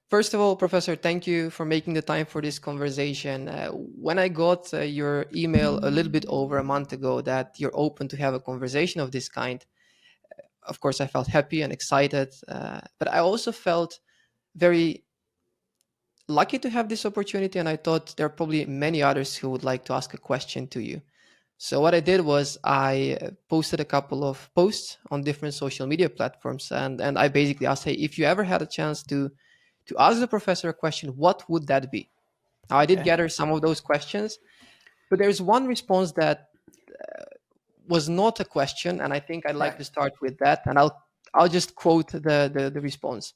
First of all, Professor, thank you for making the time for this conversation. When I got your email a little bit over a month ago that you're open to have a conversation of this kind, of course, I felt happy and excited, but I also felt very lucky to have this opportunity. And I thought there are probably many others who would like to ask a question to you. So what I did was I posted a couple of posts on different social media platforms, and I basically asked, hey, if you ever had a chance to ask the professor a question, what would that be? Now I did Okay. gather some of those questions, but there's one response that was not a question, and I think I'd like Right. to start with that, and I'll just quote the response.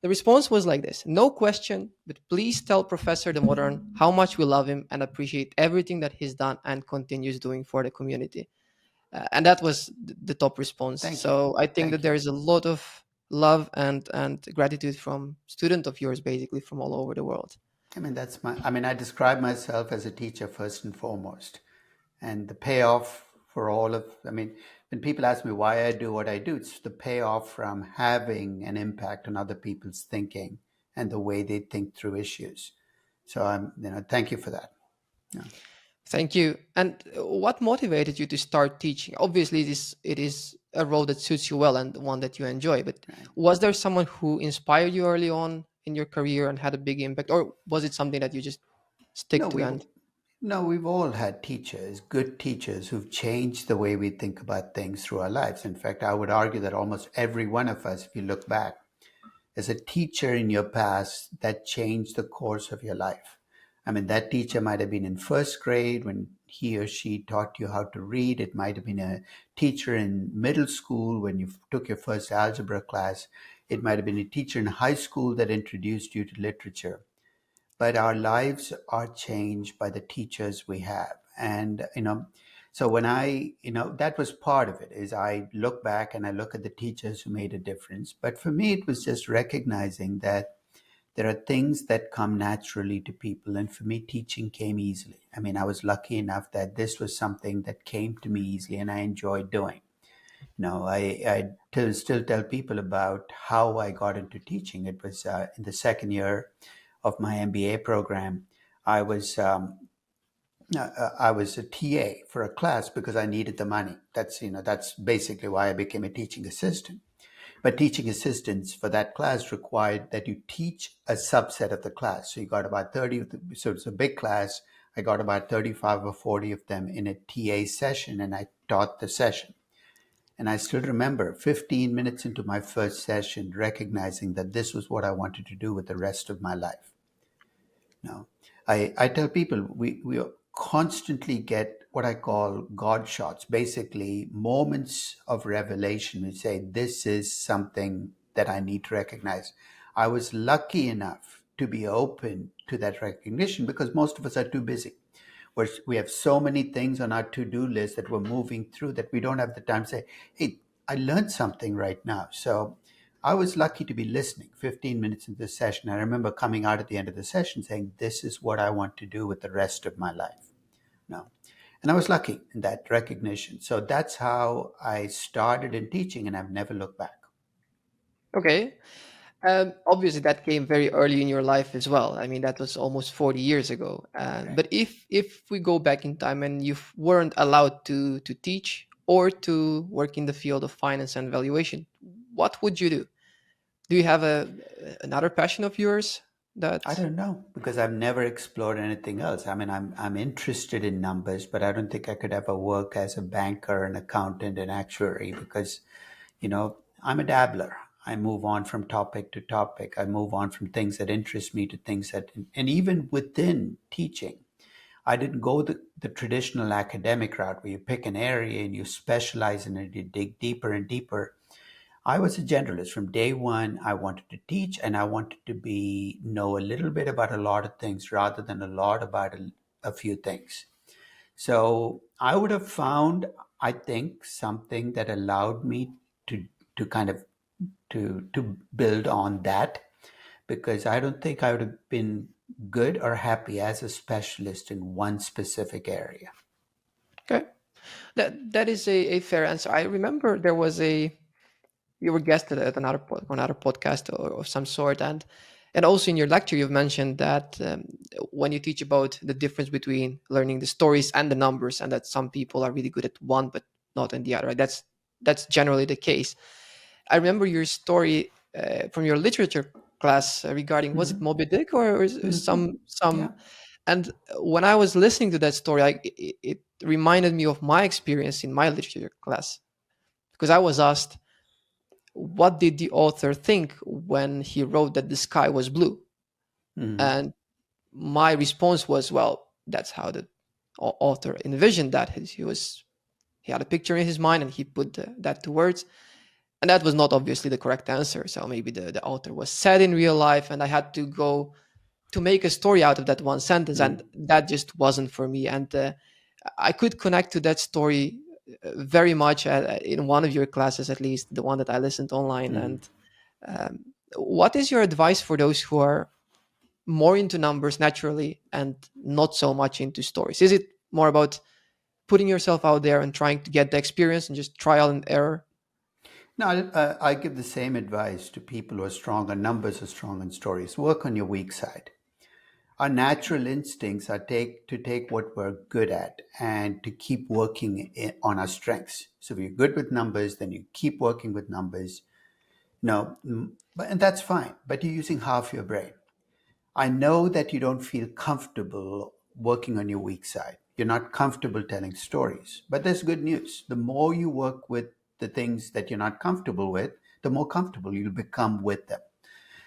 The response was like this: no question, but please tell Professor Damodaran how much we love him and appreciate everything that he's done and continues doing for the community. And that was the top response. Thank you. So I think that Thank you. there is a lot of love and gratitude from student of yours, basically from all over the world. I describe myself as a teacher first and foremost. And the payoff for all of, when people ask me why I do what I do, it's the payoff from having an impact on other people's thinking and the way they think through issues. So thank you for that. Yeah. Thank you. And what motivated you to start teaching? Obviously, it is a role that suits you well and one that you enjoy. But Right. was there someone who inspired you early on in your career and had a big impact, or was it something that you just No, stick to? we've And no, we've all had teachers, good teachers who've changed the way we think about things through our lives. In fact, I would argue that almost every one of us, if you look back, is a teacher in your past that changed the course of your life. That teacher might have been in first grade when he or she taught you how to read. It might have been a teacher in middle school when you took your first algebra class. It might have been a teacher in high school that introduced you to literature. But our lives are changed by the teachers we have. And, so when that was part of it is I look back and I look at the teachers who made a difference. But for me, it was just recognizing that there are things that come naturally to people. And for me, teaching came easily. I was lucky enough that this was something that came to me easily and I enjoyed doing. Still tell people about how I got into teaching. It was in the second year of my MBA program. I was I was a TA for a class because I needed the money. That's basically why I became a teaching assistant. But teaching assistants for that class required that you teach a subset of the class. So you got about 30 of the, so it's a big class. I got about 35 or 40 of them in a TA session and I taught the session. And I still remember 15 minutes into my first session, recognizing that this was what I wanted to do with the rest of my life. No, I tell people we constantly get what I call God shots, basically moments of revelation. We say, this is something that I need to recognize. I was lucky enough to be open to that recognition because most of us are too busy. We have so many things on our to-do list that we're moving through that we don't have the time to say, hey, I learned something right now. So I was lucky to be listening 15 minutes into the session. I remember coming out at the end of the session saying, this is what I want to do with the rest of my life. No. And I was lucky in that recognition. So that's how I started in teaching, and I've never looked back. okay, obviously that came very early in your life as well. I mean, that was almost 40 years ago. Right. But if we go back in time and you weren't allowed to teach or to work in the field of finance and valuation, what would you do? Do you have another passion of yours I that? don't know because I've never explored anything else. I'm interested in numbers, but I don't think I could ever work as a banker, an accountant, an actuary because, I'm a dabbler. I move on from topic to topic. I move on from things that interest me to things that, and even within teaching, I didn't go the traditional academic route where you pick an area and you specialize in it, you dig deeper and deeper. I was a generalist from day one. I wanted to teach and I wanted to be know a little bit about a lot of things rather than a lot about a few things. So I would have found, I think, something that allowed me to kind of to build on that because I don't think I would have been good or happy as a specialist in one specific area. Okay, that is a fair answer. I remember you were guested at another podcast or of some sort, and And also in your lecture, you've mentioned that when you teach about the difference between learning the stories and the numbers, and that some people are really good at one but not in the other. Right? That's generally the case. I remember your story from your literature class regarding, was it Hmm. Moby Dick or Hmm. some? Yeah. And when I was listening to that story, it reminded me of my experience in my literature class, because I was asked, what did the author think when he wrote that the sky was blue? Hmm. And my response was, well, that's how the author envisioned that. He had a picture in his mind and he put that to words. And that was not obviously the correct answer. So maybe the author was sad in real life, and I had to go to make a story out of that one sentence, and Mm. that just wasn't for me. And I could connect to that story very much in one of your classes, at least the one that I listened online. Mm. And um, what is your advice for those who are more into numbers naturally and not so much into stories? Is it more about putting yourself out there and trying to get the experience and just trial and error? Now, I give the same advice to people who are strong on numbers or strong on stories. Work on your weak side. Our natural instincts are to take what we're good at and to keep working on our strengths. So if you're good with numbers, then you keep working with numbers. No, and that's fine. But you're using half your brain. I know that you don't feel comfortable working on your weak side. You're not comfortable telling stories. But there's good news. The more you work with the things that you're not comfortable with, the more comfortable you'll become with them.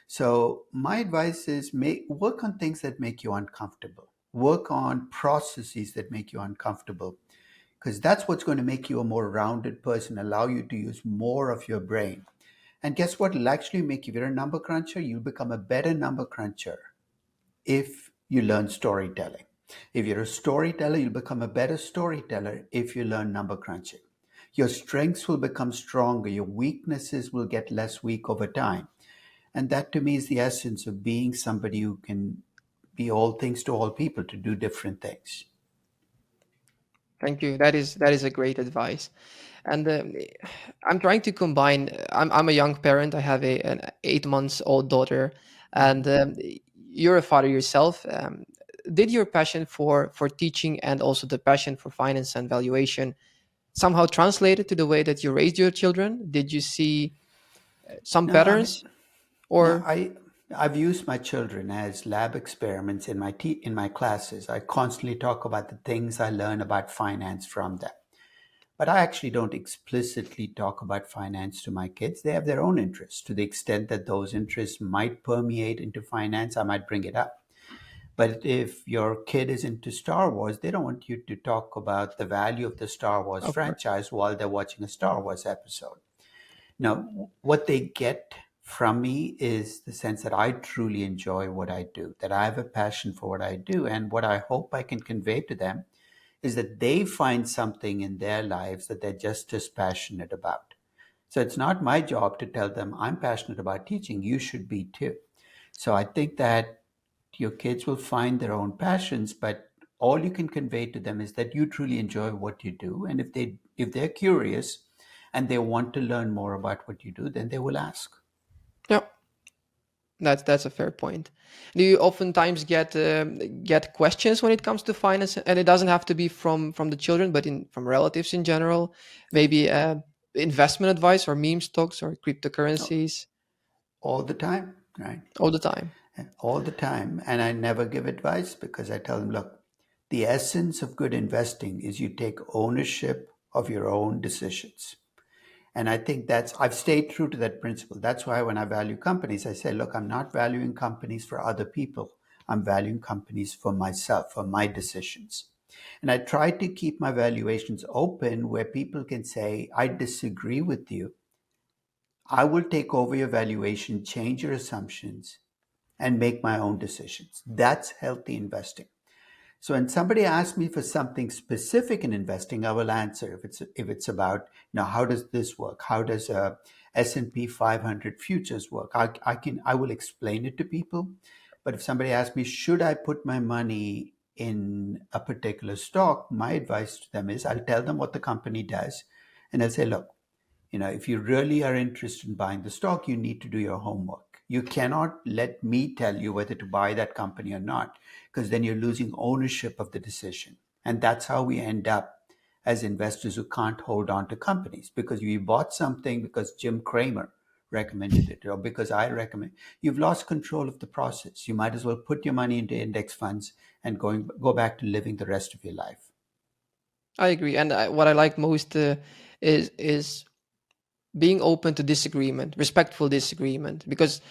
So my advice is work on things that make you uncomfortable. Work on processes that make you uncomfortable, because that's what's going to make you a more rounded person, allow you to use more of your brain. And guess what? It'll actually make you, if you're a number cruncher, you'll become a better number cruncher if you learn storytelling. If you're a storyteller, you'll become a better storyteller if you learn number crunching. Your strengths will become stronger, your weaknesses will get less weak over time. And that to me is the essence of being somebody who can be all things to all people, to do different things. Thank you. That is a great advice. And I'm trying to combine. I'm a young parent. I have an 8 months old daughter, and Mhm. you're a father yourself. Did your passion for teaching and also the passion for finance and valuation somehow translated to the way that you raised your children? Did you see some No, I mean, patterns, no, or I've used my children as lab experiments in in my classes. I constantly talk about the things I learn about finance from them. But I actually don't explicitly talk about finance to my kids. They have their own interests. To the extent that those interests might permeate into finance, I might bring it up. But if your kid is into Star Wars, they don't want you to talk about the value of the Star Wars of course? franchise while they're watching a Star Wars episode. Now, what they get from me is the sense that I truly enjoy what I do, that I have a passion for what I do. And what I hope I can convey to them is that they find something in their lives that they're just as passionate about. So it's not my job to tell them, I'm passionate about teaching, you should be too. So I think that your kids will find their own passions, but all you can convey to them is that you truly enjoy what you do. And if they're curious and they want to learn more about what you do, then they will ask. Yeah, that's a fair point. Do you oftentimes get questions when it comes to finance, and it doesn't have to be from the children, but in from relatives in general? Maybe investment advice or meme stocks or cryptocurrencies All the time, right? all the time. All the time. And I never give advice because I tell them, look, the essence of good investing is you take ownership of your own decisions. And I think I've stayed true to that principle. That's why when I value companies, I say, look, I'm not valuing companies for other people. I'm valuing companies for myself, for my decisions. And I try to keep my valuations open where people can say, I disagree with you. I will take over your valuation, change your assumptions, and make my own decisions. That's healthy investing. So when somebody asks me for something specific in investing, I will answer. If it's about, how does this work? How does S&P 500 futures work? I will explain it to people. But if somebody asks me, should I put my money in a particular stock? My advice to them is I'll tell them what the company does, and I'll say, look, if you really are interested in buying the stock, you need to do your homework. You cannot let me tell you whether to buy that company or not, because then you're losing ownership of the decision. And that's how we end up as investors who can't hold on to companies, because you bought something because Jim Cramer recommended it or because I recommend. You've lost control of the process. You might as well put your money into index funds and go back to living the rest of your life. I agree. And what I like most is being open to disagreement, respectful disagreement, because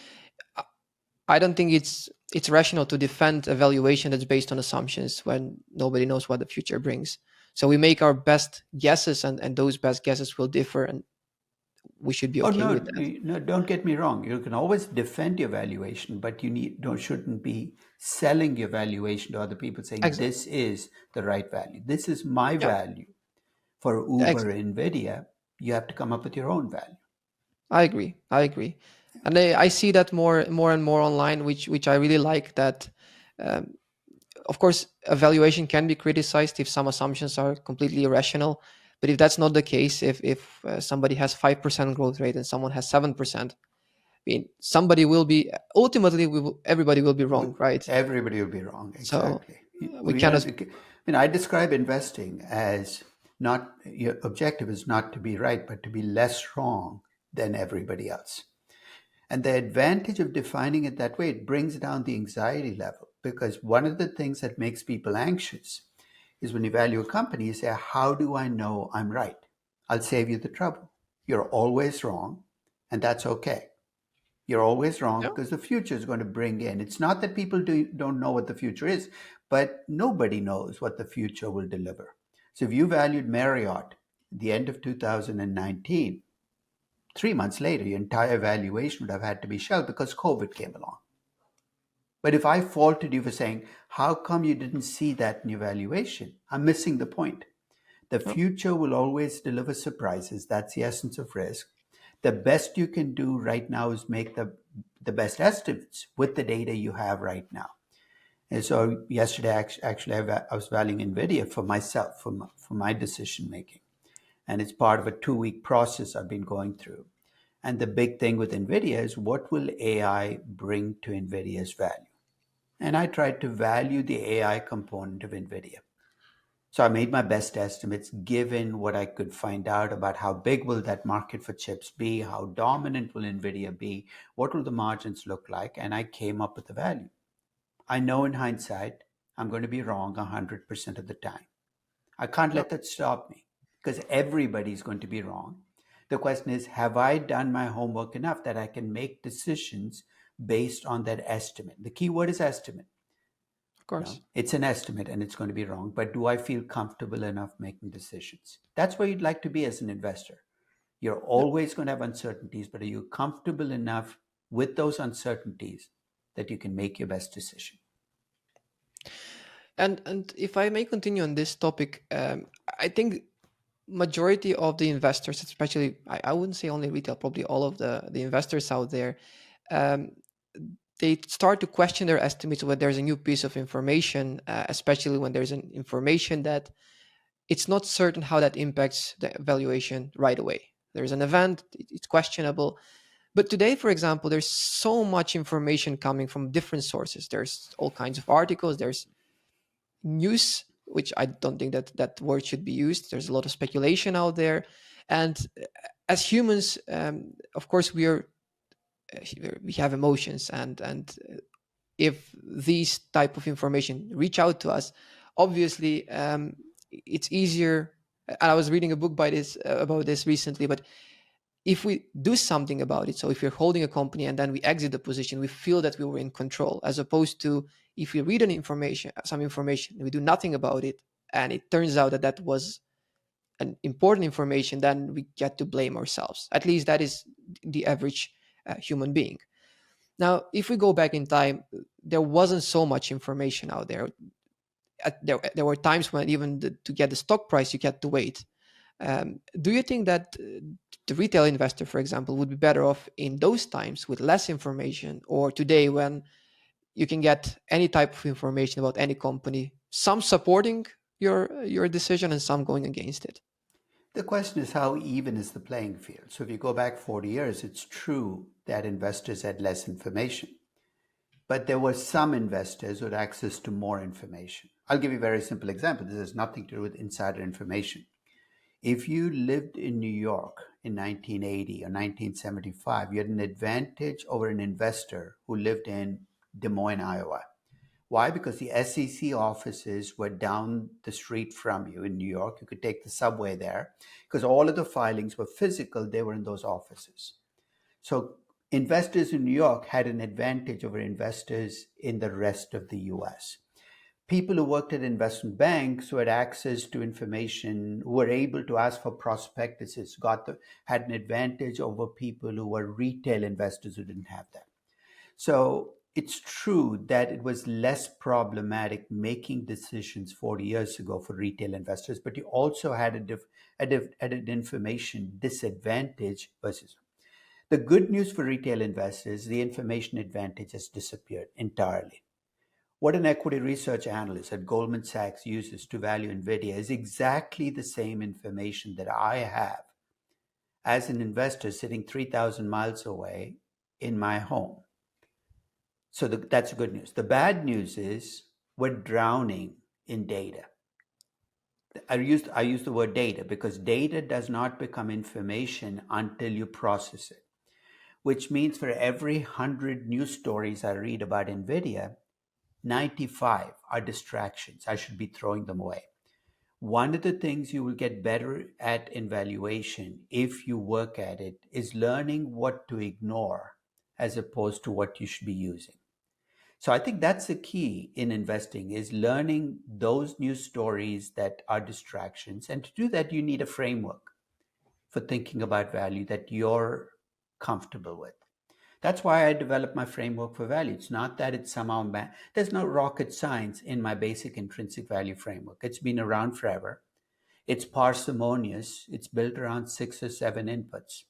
I don't think it's rational to defend a valuation that's based on assumptions when nobody knows what the future brings. So we make our best guesses, and those best guesses will differ, and we should be Oh okay with no, that. no! Don't get me wrong. You can always defend your valuation, but you shouldn't be selling your valuation to other people, saying Exactly. this is the right value. This is my Yeah. value. For Uber, Nvidia, you have to come up with your own value. I agree. I agree, and I see that more and more online, which I really like. That, um, of course, evaluation can be criticized if some assumptions are completely irrational. But if that's not the case, if somebody has 5% growth rate and someone has 7%, I mean, somebody will be ultimately everybody will be wrong, right? Everybody will be wrong. So Exactly. we cannot. I describe investing as not your objective is not to be right, but to be less wrong than everybody else. And the advantage of defining it that way, it brings down the anxiety level, because one of the things that makes people anxious is when you value a company, you say, how do I know I'm right? I'll save you the trouble. You're always wrong, and that's okay. You're always wrong Yeah, because the future is going to bring in. It's not that people don't know what the future is, but nobody knows what the future will deliver. So if you valued Marriott at the end of 2019, 3 months later, your entire valuation would have had to be shelved because COVID came along. But if I faulted you for saying, how come you didn't see that in your valuation? I'm missing the point. The yeah, future will always deliver surprises. That's the essence of risk. The best you can do right now is make the best estimates with the data you have right now. And so yesterday, actually, I was valuing NVIDIA for myself, for my decision making. And it's part of a 2 week process I've been going through. And the big thing with NVIDIA is, what will AI bring to NVIDIA's value? And I tried to value the AI component of NVIDIA. So I made my best estimates given what I could find out about how big will that market for chips be, how dominant will Nvidia be, what will the margins look like, and I came up with the value. I know in hindsight I'm going to be wrong 100% of the time. I can't yeah. let that stop me because everybody's going to be wrong. The question is, have I done my homework enough that I can make decisions based on that estimate? The key word is estimate. Of course. It's an estimate and it's going to be wrong, but do I feel comfortable enough making decisions? That's where you'd like to be as an investor. You're Yeah. always going to have uncertainties, but are you comfortable enough with those uncertainties that you can make your best decision? And if I may continue on this topic, I think majority of the investors, especially I wouldn't say only retail, probably all of the investors out there, um, they start to question their estimates when there's a new piece of information, especially when there's an information that it's not certain how that impacts the valuation right away. There's an event, it's questionable. But today, for example, there's so much information coming from different sources. There's all kinds of articles, there's news, which I don't think that that word should be used. There's a lot of speculation out there. And as humans, of course, we have emotions, and if these type of information reach out to us, obviously it's easier. I was reading a book by this about this recently, but if we do something about it, so if we're holding a company and then we exit the position, we feel that we were in control, as opposed to if we read some information, and we do nothing about it, and it turns out that that was an important information, then we get to blame ourselves. At least that is the average human being. Now, if we go back in time, there wasn't so much information out there. There were times when even to get the stock price, you had to wait. Do you think that the retail investor, for example, would be better off in those times with less information, or today when you can get any type of information about any company, some supporting your decision and some going against it? The question is, how even is the playing field? So if you go back 40 years, it's true that investors had less information. But there were some investors who had access to more information. I'll give you a very simple example. This has nothing to do with insider information. If you lived in New York in 1980 or 1975, you had an advantage over an investor who lived in Des Moines, Iowa. Why? Because the SEC offices were down the street from you in New York. You could take the subway there because all of the filings were physical. They were in those offices. So investors in New York had an advantage over investors in the rest of the US. People who worked at investment banks who had access to information, who were able to ask for prospectuses, had an advantage over people who were retail investors who didn't have that. So it's true that it was less problematic making decisions 40 years ago for retail investors, but you also had an information disadvantage versus. The good news for retail investors, the information advantage has disappeared entirely. What an equity research analyst at Goldman Sachs uses to value NVIDIA is exactly the same information that I have as an investor sitting 3,000 miles away in my home. So that's good news. The bad news is we're drowning in data. I use the word data because data does not become information until you process it, which means for every 100 news stories I read about NVIDIA, 95 are distractions. I should be throwing them away. One of the things you will get better at in valuation, if you work at it, is learning what to ignore as opposed to what you should be using. So I think that's the key in investing is learning those news stories that are distractions. And to do that, you need a framework for thinking about value that you're comfortable with. That's why I developed my framework for value. It's not that it's somehow there's no rocket science in my basic intrinsic value framework. It's been around forever. It's parsimonious. It's built around 6 or 7 inputs.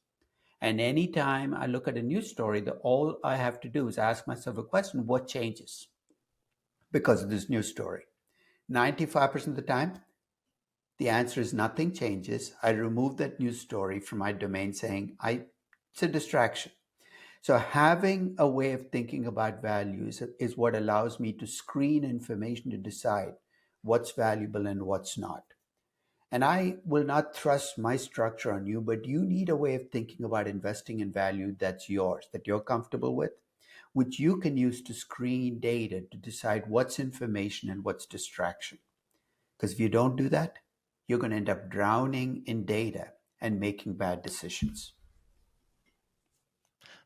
And anytime I look at a news story, all I have to do is ask myself a question: what changes because of this news story? 95% of the time, the answer is nothing changes. I remove that news story from my domain saying it's a distraction. So having a way of thinking about values is what allows me to screen information to decide what's valuable and what's not. And I will not thrust my structure on you, but you need a way of thinking about investing in value that's yours, that you're comfortable with, which you can use to screen data to decide what's information and what's distraction. Because if you don't do that, you're going to end up drowning in data and making bad decisions.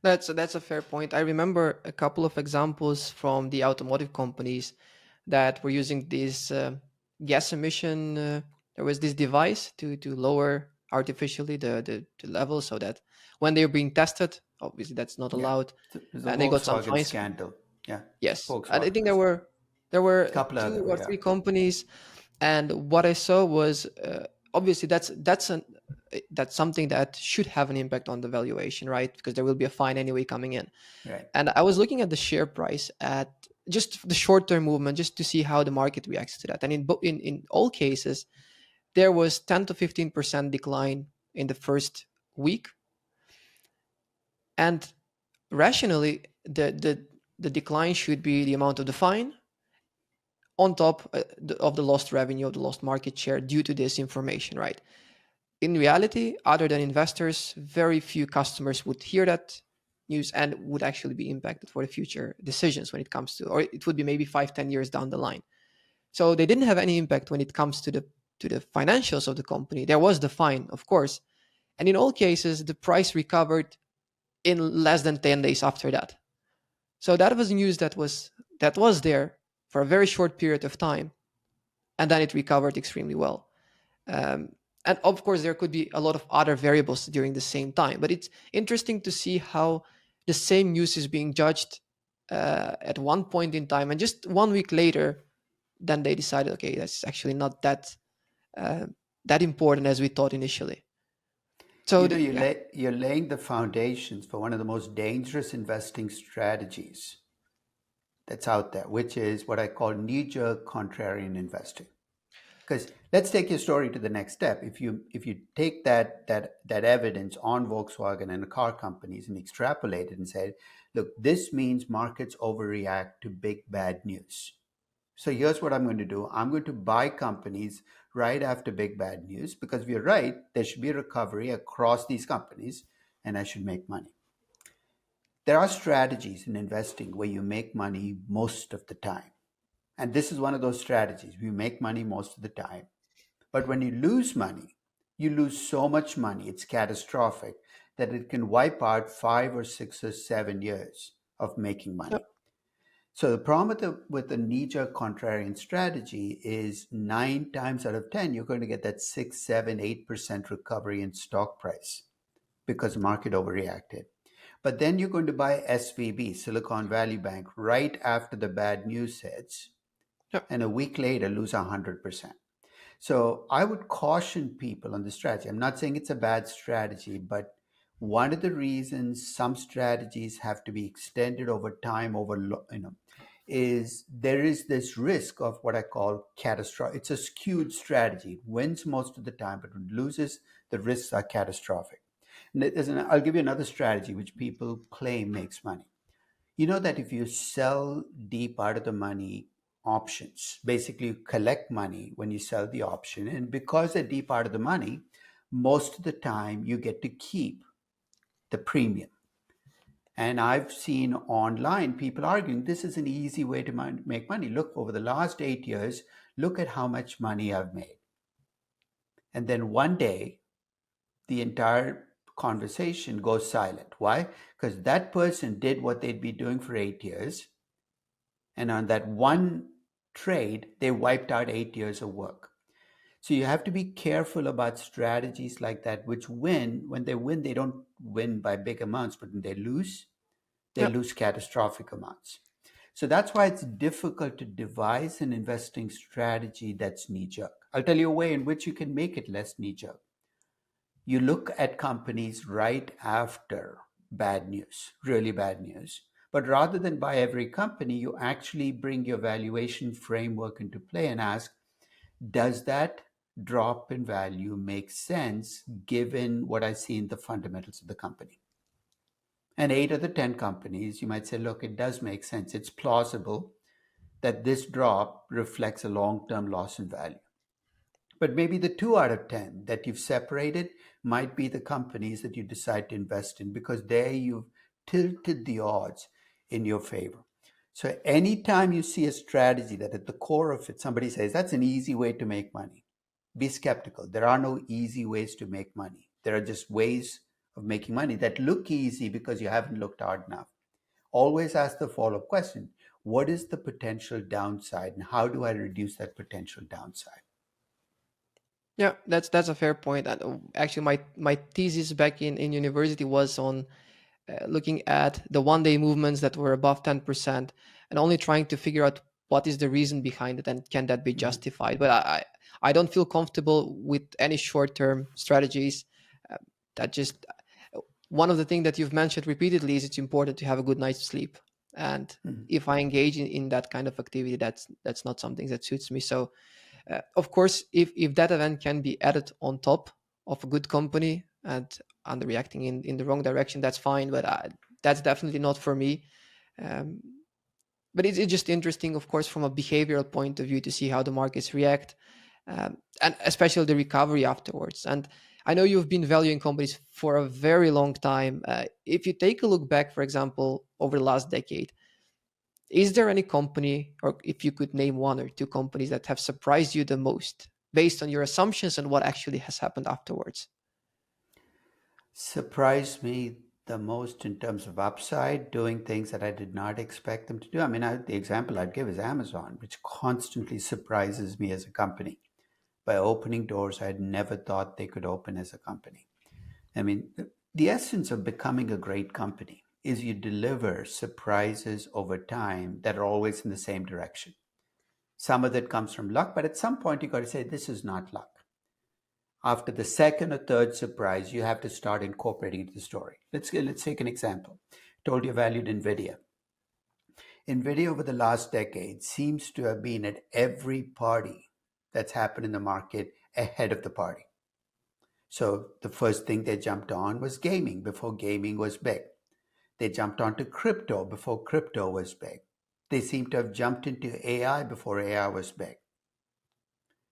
That's a fair point. I remember a couple of examples from the automotive companies that were using this gas emission. There was this device to lower artificially the level so that when they're being tested, obviously that's not Yeah. allowed, The and they got some Volkswagen fines. scandal. Yeah. Yes, and I Volkswagen. think there were A couple two other, or yeah. three companies, and what I saw was obviously that's something that should have an impact on the valuation, right? Because there will be a fine anyway coming in. Right. And I was looking at the share price at just the short term movement, just to see how the market reacts to that. And in all cases, there was 10 to 15% decline in the first week, and rationally, the decline should be the amount of the fine on top of the lost revenue, of the lost market share due to this information, right? In reality, other than investors, very few customers would hear that news and would actually be impacted for the future decisions when it comes to, or it would be maybe 5, 10 years down the line. So they didn't have any impact when it comes to the financials of the company. There was the fine, of course, and in all cases, the price recovered in less than 10 days after that. So that was news that was there for a very short period of time, and then it recovered extremely well. Um, and of course, there could be a lot of other variables during the same time, but it's interesting to see how the same news is being judged at one point in time, and just 1 week later, then they decided, okay, that's actually not uh, that important as we thought initially. So yeah, You're laying the foundations for one of the most dangerous investing strategies that's out there, which is what I call knee-jerk contrarian investing. Because let's take your story to the next step. If you take that evidence on Volkswagen and the car companies and extrapolate it and say, look, this means markets overreact to big bad news. So here's what I'm going to do. I'm going to buy companies right after big bad news because if you're right, there should be a recovery across these companies and I should make money. There are strategies in investing where you make money most of the time. And this is one of those strategies. You make money most of the time. But when you lose money, you lose so much money, it's catastrophic, that it can wipe out 5 or 6 or 7 years of making money. Yep. So the problem with the knee-jerk contrarian strategy is 9 times out of 10, you're going to get that 6, 7, 8% recovery in stock price because the market overreacted. But then you're going to buy SVB, Silicon Valley Bank, right after the bad news hits, Yep. and a week later lose 100%. So I would caution people on the strategy. I'm not saying it's a bad strategy, but one of the reasons some strategies have to be extended over time, is there is this risk of what I call catastrophic. It's a skewed strategy. It wins most of the time, but when it loses, the risks are catastrophic. I'll give you another strategy which people claim makes money. You know that if you sell deep out of the money options, basically you collect money when you sell the option. And because they're deep out of the money, most of the time you get to keep the premium. And I've seen online people arguing this is an easy way to make money. Look, over the last 8 years, look at how much money I've made. And then one day, the entire conversation goes silent. Why? Because that person did what they'd be doing for 8 years. And on that one trade, they wiped out 8 years of work. So you have to be careful about strategies like that, which win. When they win, they don't win by big amounts, but when they Yep. lose catastrophic amounts. So that's why it's difficult to devise an investing strategy that's knee jerk. I'll tell you a way in which you can make it less knee jerk. You look at companies right after bad news, really bad news. But rather than buy every company, you actually bring your valuation framework into play and ask, does that drop in value make sense given what I see in the fundamentals of the company? And 8 of the 10 companies, you might say, look, it does make sense. It's plausible that this drop reflects a long term loss in value. But maybe the 2 out of 10 that you've separated might be the companies that you decide to invest in because there you've tilted the odds in your favor. So anytime you see a strategy that at the core of it, somebody says that's an easy way to make money, be skeptical. There are no easy ways to make money. There are just ways of making money that look easy because you haven't looked hard enough. Always ask the follow-up question. What is the potential downside and how do I reduce that potential downside? Yeah, that's a fair point. And actually, my thesis back in university was on looking at the 1 day movements that were above 10% and only trying to figure out what is the reason behind it and can that be Mhm. justified. But I don't feel comfortable with any short term strategies. Uh, that just one of the things that you've mentioned repeatedly is it's important to have a good night's sleep. And Mhm. if I engage in that kind of activity, that's not something that suits me. So of course, if that event can be added on top of a good company and underreacting in the wrong direction, that's fine. But that's definitely not for me. Um, but it's just interesting, of course, from a behavioral point of view to see how the markets react, and especially the recovery afterwards. And I know you've been valuing companies for a very long time. If you take a look back, for example, over the last decade, is there any company, or if you could name 1 or 2 companies that have surprised you the most based on your assumptions and what actually has happened afterwards? Surprised me the most in terms of upside, doing things that I did not expect them to do. I mean, the example I'd give is Amazon, which constantly surprises me as a company by opening doors I had never thought they could open as a company. I mean, the essence of becoming a great company is you deliver surprises over time that are always in the same direction. Some of that comes from luck, but at some point you got to say, this is not luck. After the second or third surprise, you have to start incorporating into the story. Let's take an example. I told you I valued NVIDIA. NVIDIA over the last decade seems to have been at every party that's happened in the market ahead of the party. So the first thing they jumped on was gaming before gaming was big. They jumped onto crypto before crypto was big. They seem to have jumped into AI before AI was big.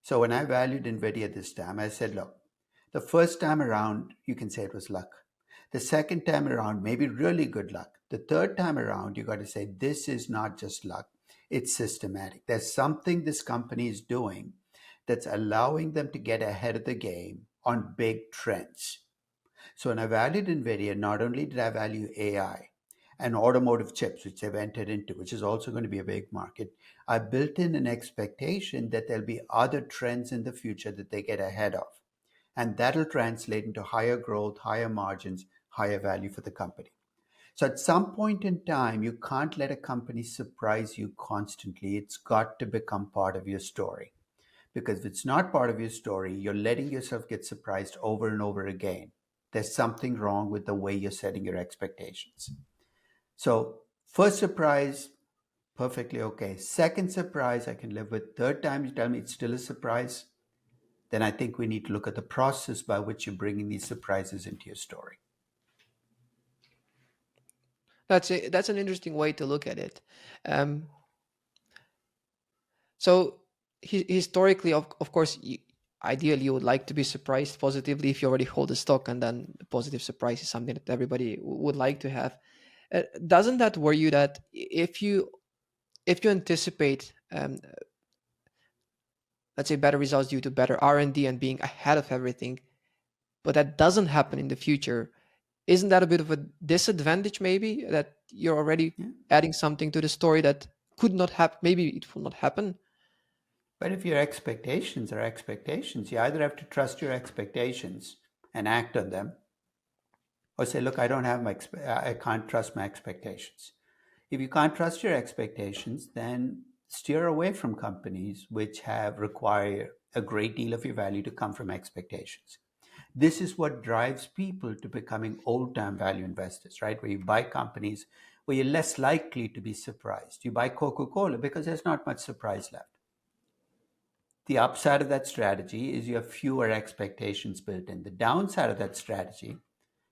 So when I valued NVIDIA this time, I said, look, the first time around, you can say it was luck. The second time around, maybe really good luck. The third time around, you got to say, this is not just luck, it's systematic. There's something this company is doing that's allowing them to get ahead of the game on big trends. So when I valued NVIDIA, not only did I value AI and automotive chips, which they've entered into, which is also going to be a big market, I built in an expectation that there'll be other trends in the future that they get ahead of. And that'll translate into higher growth, higher margins, higher value for the company. So at some point in time, you can't let a company surprise you constantly. It's got to become part of your story. Because if it's not part of your story, you're letting yourself get surprised over and over again. There's something wrong with the way you're setting your expectations. So, first surprise, perfectly okay. Second surprise, I can live with. Third time, you tell me it's still a surprise, then I think we need to look at the process by which you're bringing these surprises into your story. That's an interesting way to look at it. Um, so historically, of course, ideally you would like to be surprised positively if you already hold a stock, and then the positive surprise is something that everybody would like to have. Doesn't that worry you that if you anticipate, let's say, better results due to better R&D and being ahead of everything, but that doesn't happen in the future, isn't that a bit of a disadvantage, maybe, that you're already Yeah. adding something to the story that could not happen? Maybe it will not happen. But if your expectations are expectations, you either have to trust your expectations and act on them, or say, look, I don't have I can't trust my expectations. If you can't trust your expectations, then steer away from companies which have require a great deal of your value to come from expectations. This is what drives people to becoming old-time value investors, right? Where you buy companies where you're less likely to be surprised. You buy Coca-Cola because there's not much surprise left. The upside of that strategy is you have fewer expectations built in. The downside of that strategy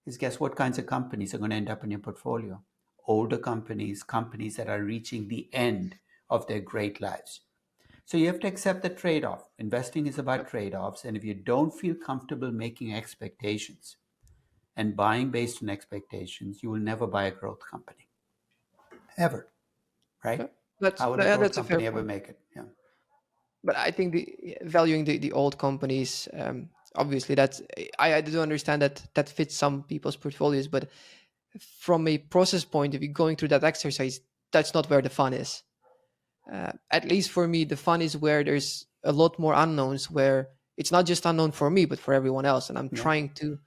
is, guess what kinds of companies are going to end up in your portfolio? Older companies, companies that are reaching the end of their great lives. So you have to accept the trade off. Investing is about trade offs. And if you don't feel comfortable making expectations and buying based on expectations, you will never buy a growth company. Ever. Yeah, Right? that's How will a yeah, growth that's a fair company ever point. make it? Yeah. But I think valuing the old companies, obviously, that's I do understand that that fits some people's portfolios, but from a process point of view, going through that exercise, that's not where the fun is. At least for me, the fun is where there's a lot more unknowns, where it's not just unknown for me, but for everyone else, and I'm Yeah. trying to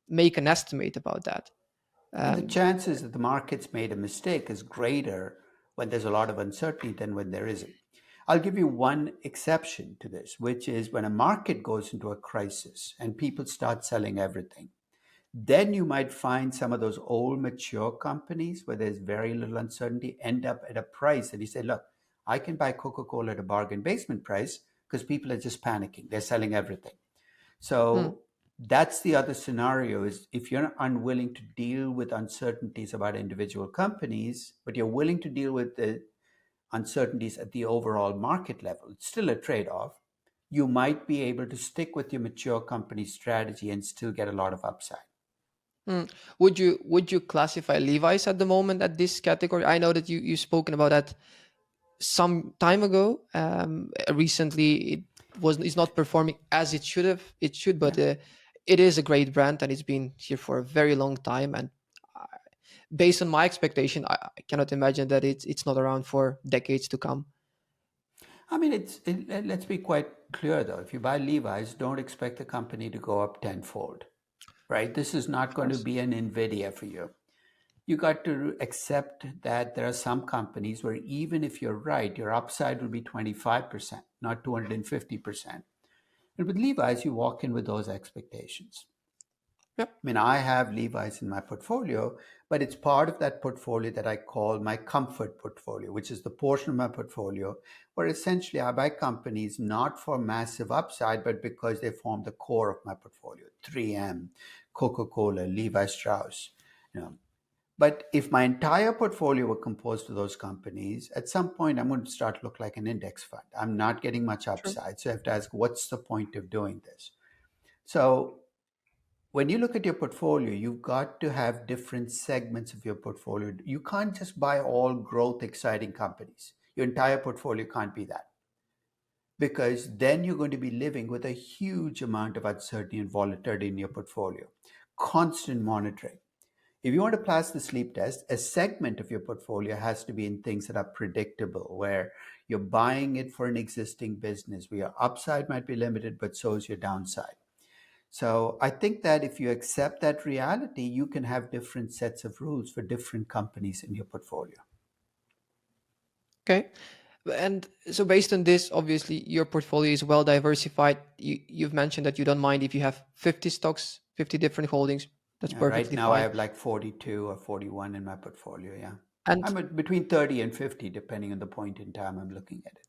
make an estimate about that. And the Um, chances that the market's made a mistake is greater when there's a lot of uncertainty than when there isn't. I'll give you one exception to this, which is when a market goes into a crisis and people start selling everything. Then you might find some of those old mature companies where there's very little uncertainty end up at a price that you say, look, I can buy Coca-Cola at a bargain basement price because people are just panicking. They're selling everything. hmm. So that's the other scenario is if you're unwilling to deal with uncertainties about individual companies, but you're willing to deal with the uncertainties at the overall market level, it's still a trade-off. You might be able to stick with your mature company strategy and still get a lot of upside. Hmm. Would you classify Levi's at the moment at this category? I know that you've spoken about that some time ago. Recently, it's not performing as it should have. It should, but Yeah. it is a great brand, and it's been here for a very long time. And uh, based on my expectation, I cannot imagine that it's not around for decades to come. I mean, let's be quite clear though. If you buy Levi's, don't expect the company to go up tenfold, right? This is not Of going to course. be an NVIDIA for you. You got to accept that there are some companies where even if you're right, your upside will be 25%, not 250%. And with Levi's, you walk in with those expectations. Yeah, I mean, I have Levi's in my portfolio, but it's part of that portfolio that I call my comfort portfolio, which is the portion of my portfolio where essentially I buy companies not for massive upside, but because they form the core of my portfolio. 3M, Coca-Cola, Levi Strauss, you know. But if my entire portfolio were composed of those companies, at some point I'm going to start to look like an index fund. I'm not getting much true. upside. So I have to ask, what's the point of doing this? So when you look at your portfolio, you've got to have different segments of your portfolio. You can't just buy all growth exciting companies. Your entire portfolio can't be that because then you're going to be living with a huge amount of uncertainty and volatility in your portfolio. Constant monitoring. If you want to pass the sleep test, a segment of your portfolio has to be in things that are predictable, where you're buying it for an existing business, where your upside might be limited, but so is your downside. So I think that if you accept that reality, you can have different sets of rules for different companies in your portfolio. Okay. And so based on this, obviously your portfolio is well diversified. You've mentioned that you don't mind if you have 50 stocks, 50 different holdings. That's Yeah, right perfectly now I fine. have like 42 or 41 in my portfolio. Yeah. And I'm at between 30 and 50, depending on the point in time I'm looking at it.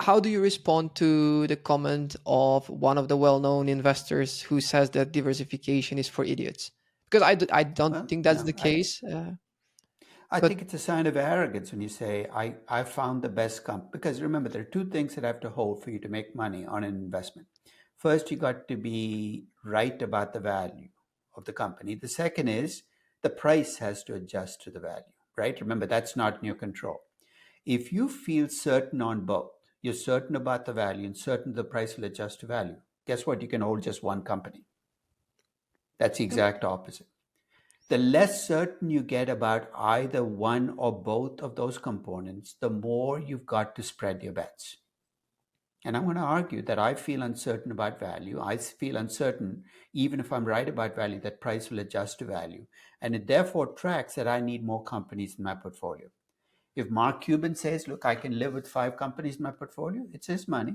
how do you respond to the comment of one of the well-known investors who says that diversification is for idiots? Because I don't Well, think that's the case. I think But it's a sign of arrogance when you say, I found the best company. Because remember, there are two things that have to hold for you to make money on an investment. First, you got to be right about the value of the company. The second is the price has to adjust to the value, right? Remember, that's not in your control. If you feel certain on both, you're certain about the value and certain the price will adjust to value, guess what? You can hold just one company. That's the yep, exact opposite. The less certain you get about either one or both of those components, the more you've got to spread your bets. And I'm going to argue that I feel uncertain about value. I feel uncertain, even if I'm right about value, that price will adjust to value. And it therefore tracks that I need more companies in my portfolio. If Mark Cuban says, look, I can live with 5 companies in my portfolio, it's his money.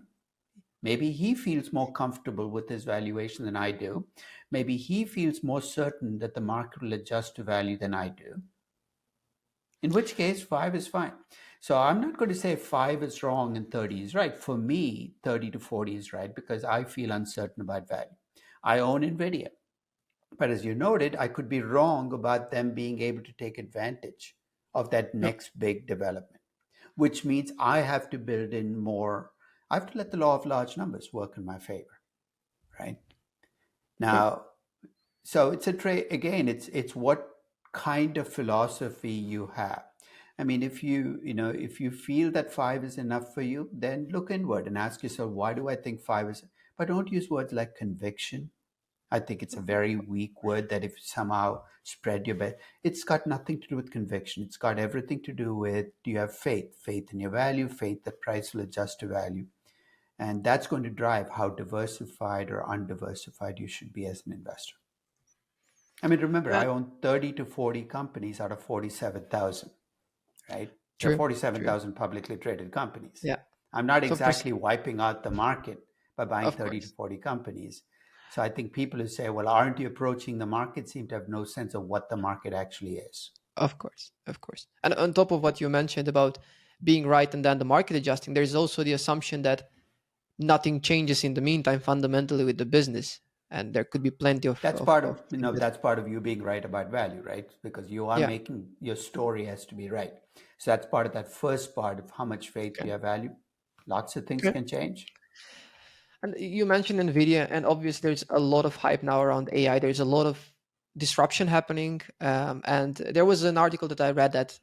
Maybe he feels more comfortable with his valuation than I do. Maybe he feels more certain that the market will adjust to value than I do. In which case, 5 is fine. So I'm not going to say 5 is wrong and 30 is right. For me, 30 to 40 is right because I feel uncertain about value. I own NVIDIA. But as you noted, I could be wrong about them being able to take advantage of that yep, next big development, which means I have to build in more. I have to let the law of large numbers work in my favor, right? okay, Now, so it's a trade again. It's what kind of philosophy you have. I mean, if you feel that 5 is enough for you, then look inward and ask yourself, why do I think 5 is? But don't use words like conviction. I think it's a very weak word that if somehow spread your bet, it's got nothing to do with conviction. It's got everything to do with, do you have faith? Faith in your value, faith that price will adjust to value. And that's going to drive how diversified or undiversified you should be as an investor. I mean, remember, uh, I own 30 to 40 companies out of 47,000, right? There are true, true, 47,000 publicly traded companies. yeah. I'm not So exactly wiping out the market by buying of 30 to course. 40 companies. So I think people who say, well, aren't you approaching the market seem to have no sense of what the market actually is. Of course, of course. And on top of what you mentioned about being right and then the market adjusting, there's also the assumption that nothing changes in the meantime fundamentally with the business. And there could be plenty That's of, part of of, things that, that's part of you being right about value, right? Because you are yeah, making your story has to be right. So that's part of that first part of how much faith do okay. you have value. Lots of things Okay. can change. And you mentioned NVIDIA, and obviously there's a lot of hype now around AI. There's a lot of disruption happening. And there was an article that I read that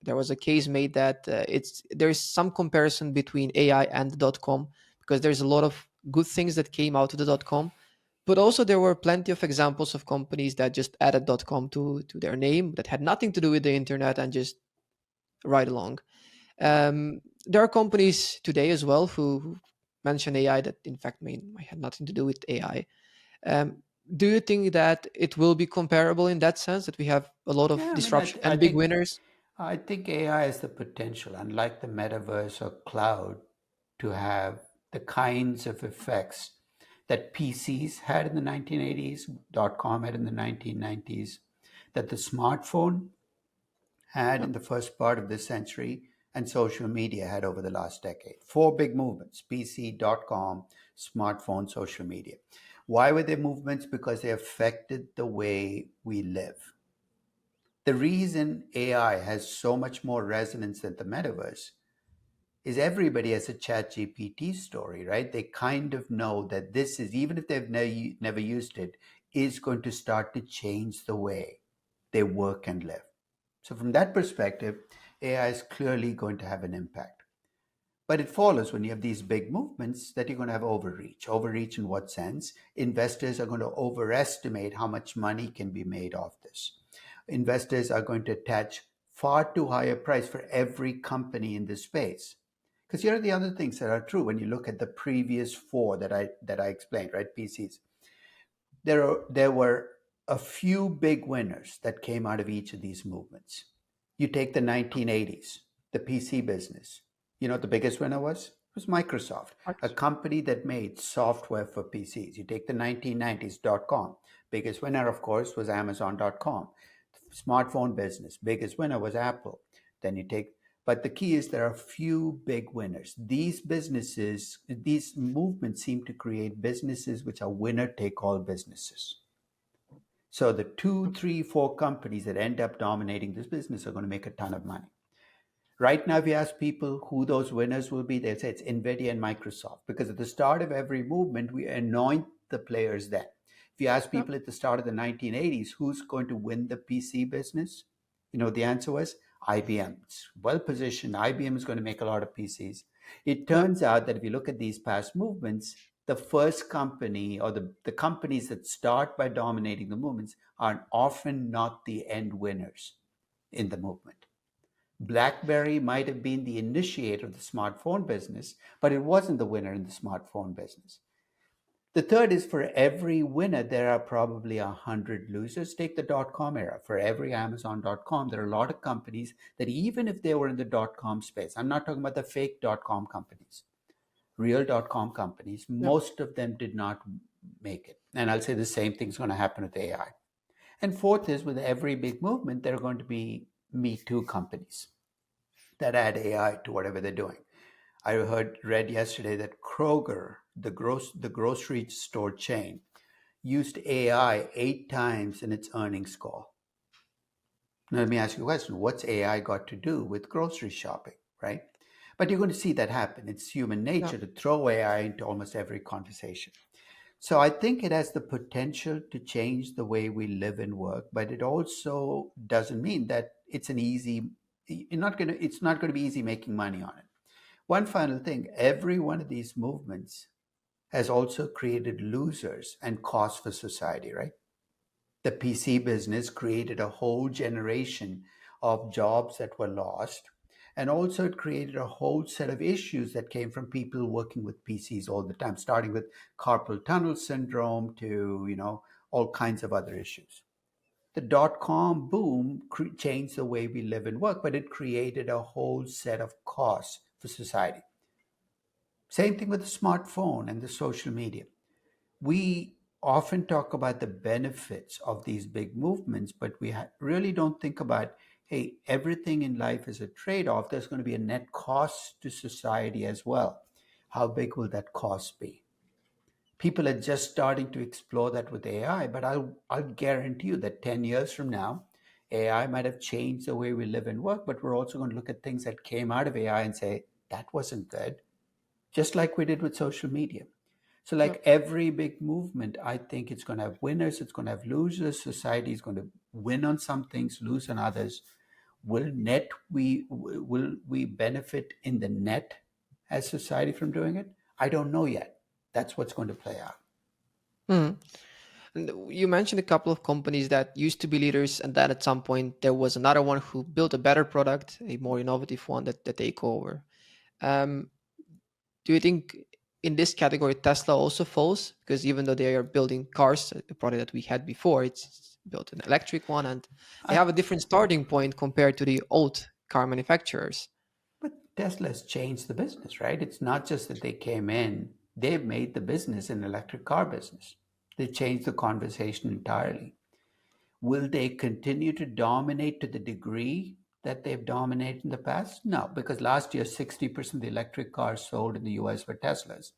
there was a case made that there's some comparison between AI and the dot com because there's a lot of good things that came out of the dot com, but also there were plenty of examples of companies that just added dot com to their name that had nothing to do with the internet and just right along. There are companies today as well who mention AI that in fact might have nothing to do with AI. Um, do you think that it will be comparable in that sense that we have a lot of Yeah, I mean, disruption and big winners? I think AI has the potential, unlike the metaverse or cloud, to have the kinds of effects that PCs had in the 1980s, .com had in the 1990s, that the smartphone had Yep. in the first part of this century, and social media had over the last decade. Four big movements: PC, .com, smartphone, social media. Why were they movements? Because they affected the way we live. The reason AI has so much more resonance than the metaverse is everybody has a chat GPT story, right? They kind of know that this is, even if they've never used it, is going to start to change the way they work and live. So from that perspective, AI is clearly going to have an impact. But it follows when you have these big movements that you're going to have overreach. Overreach in what sense? Investors are going to overestimate how much money can be made off this. Investors are going to attach far too high a price for every company in this space. Because here are the other things that are true when you look at the previous four that I explained, right? PCs. There were a few big winners that came out of each of these movements. You take the 1980s, the PC business. You know what the biggest winner was? It was Microsoft, a Right. company that made software for PCs. You take the 1990s, .com. Biggest winner, of course, was Amazon.com. Smartphone business, biggest winner was Apple. Then you take, but the key is there are few big winners. These businesses, these movements seem to create businesses which are winner take all businesses. So the two, three, four companies that end up dominating this business are going to make a ton of money. Right now, if you ask people who those winners will be, they'll say it's NVIDIA and Microsoft, because at the start of every movement, we anoint the players then. If you ask Yep. people at the start of the 1980s, who's going to win the PC business? You know, the answer was IBM. It's well positioned. IBM is going to make a lot of PCs. It Yep. turns out that if you look at these past movements, the first company or the companies that start by dominating the movements are often not the end winners in the movement. BlackBerry might have been the initiator of the smartphone business, but it wasn't the winner in the smartphone business. The third is for every winner, there are probably 100 losers. Take the .com era. For every Amazon.com, there are a lot of companies that even if they were in the .com space, I'm not talking about the fake .com companies, real .com companies, Yep. most of them did not make it. And I'll say the same thing's going to happen with AI. And fourth is with every big movement, there are going to be Me Too companies that add AI to whatever they're doing. I read yesterday that Kroger, the grocery store chain, used AI 8 times in its earnings call. Now let me ask you a question: what's AI got to do with grocery shopping, right? But you're going to see that happen. It's human nature Yep. to throw AI into almost every conversation. So I think it has the potential to change the way we live and work, but it also doesn't mean that it's an easy. It's not going to be easy making money on it. One final thing: every one of these movements has also created losers and costs for society, right? The PC business created a whole generation of jobs that were lost. And also, it created a whole set of issues that came from people working with PCs all the time, starting with carpal tunnel syndrome to, all kinds of other issues. The .com boom changed the way we live and work, but it created a whole set of costs for society. Same thing with the smartphone and the social media. We often talk about the benefits of these big movements, but we really don't think about, hey, everything in life is a trade off. There's going to be a net cost to society as well. How big will that cost be? People are just starting to explore that with AI, but I'll guarantee you that 10 years from now, AI might have changed the way we live and work, but we're also going to look at things that came out of AI and say, that wasn't good, just like we did with social media. So, like Yep. every big movement, I think it's going to have winners, it's going to have losers. Society is going to win on some things, lose on others. Will we benefit in the net as society from doing it? I don't know yet. That's what's going to play out. Mhm. And you mentioned a couple of companies that used to be leaders, and then at some point there was another one who built a better product, a more innovative one that take over. Um, do you think in this category Tesla also falls? Because even though they are building cars, a product that we had before, it's built an electric one, and they I, have a different starting point compared to the old car manufacturers. but Tesla's changed the business, right? It's not just that they came in. They've made the business an electric car business. They changed the conversation entirely. Will they continue to dominate to the degree that they've dominated in the past? No, because last year 60% of the electric cars sold in the US were Teslas.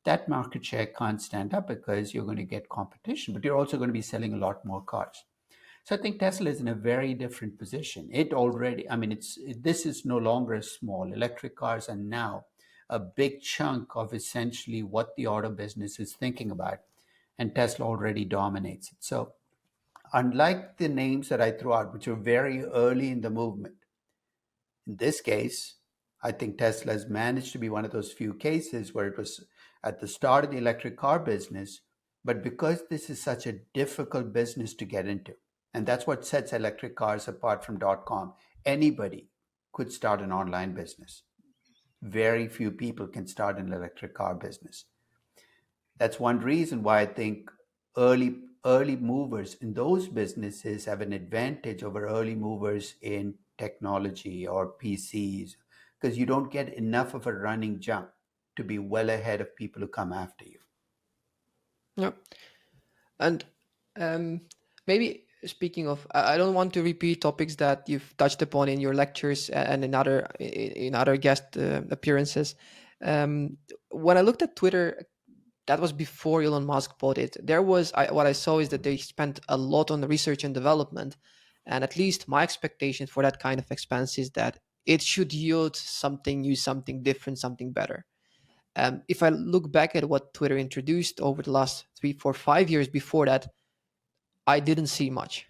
That market share can't stand up because you're going to get competition, but you're also going to be selling a lot more cars. So I think Tesla is in a very different position. It already, I mean, this is no longer a small. Electric cars are now a big chunk of essentially what the auto business is thinking about, and Tesla already dominates it. So unlike the names that I threw out, which were very early in the movement, in this case, I think Tesla has managed to be one of those few cases where it was at the start of the electric car business, but because this is such a difficult business to get into, and that's what sets electric cars apart from .com, anybody could start an online business. Very few people can start an electric car business. That's one reason why I think early movers in those businesses have an advantage over early movers in technology or PCs, because you don't get enough of a running jump to be well ahead of people who come after you. Yeah. And um, maybe speaking of, I don't want to repeat topics that you've touched upon in your lectures and in other guest appearances. Um, when I looked at Twitter, that was before Elon Musk bought it. What I saw is that they spent a lot on the research and development, and at least my expectation for that kind of expense is that it should yield something new, something different, something better. If I look back at what Twitter introduced over the last 3, 4, 5 years before that, I didn't see much,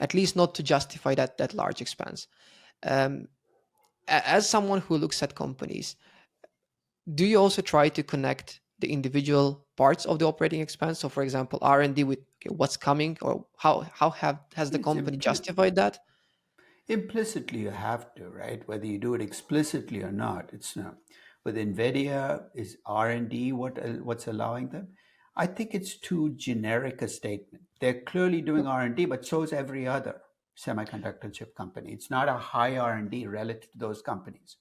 at least not to justify that large expense. Um, as someone who looks at companies, do you also try to connect the individual parts of the operating expense? So, for example, R&D with okay, what's coming, or how have has the It's company justified that? implicitly you have to, right? Whether you do it explicitly or not, it's not. With NVIDIA, is R&D what's allowing them? I think it's too generic a statement. They're clearly doing R&D, but so is every other semiconductor chip company. It's not a high R&D relative to those companies.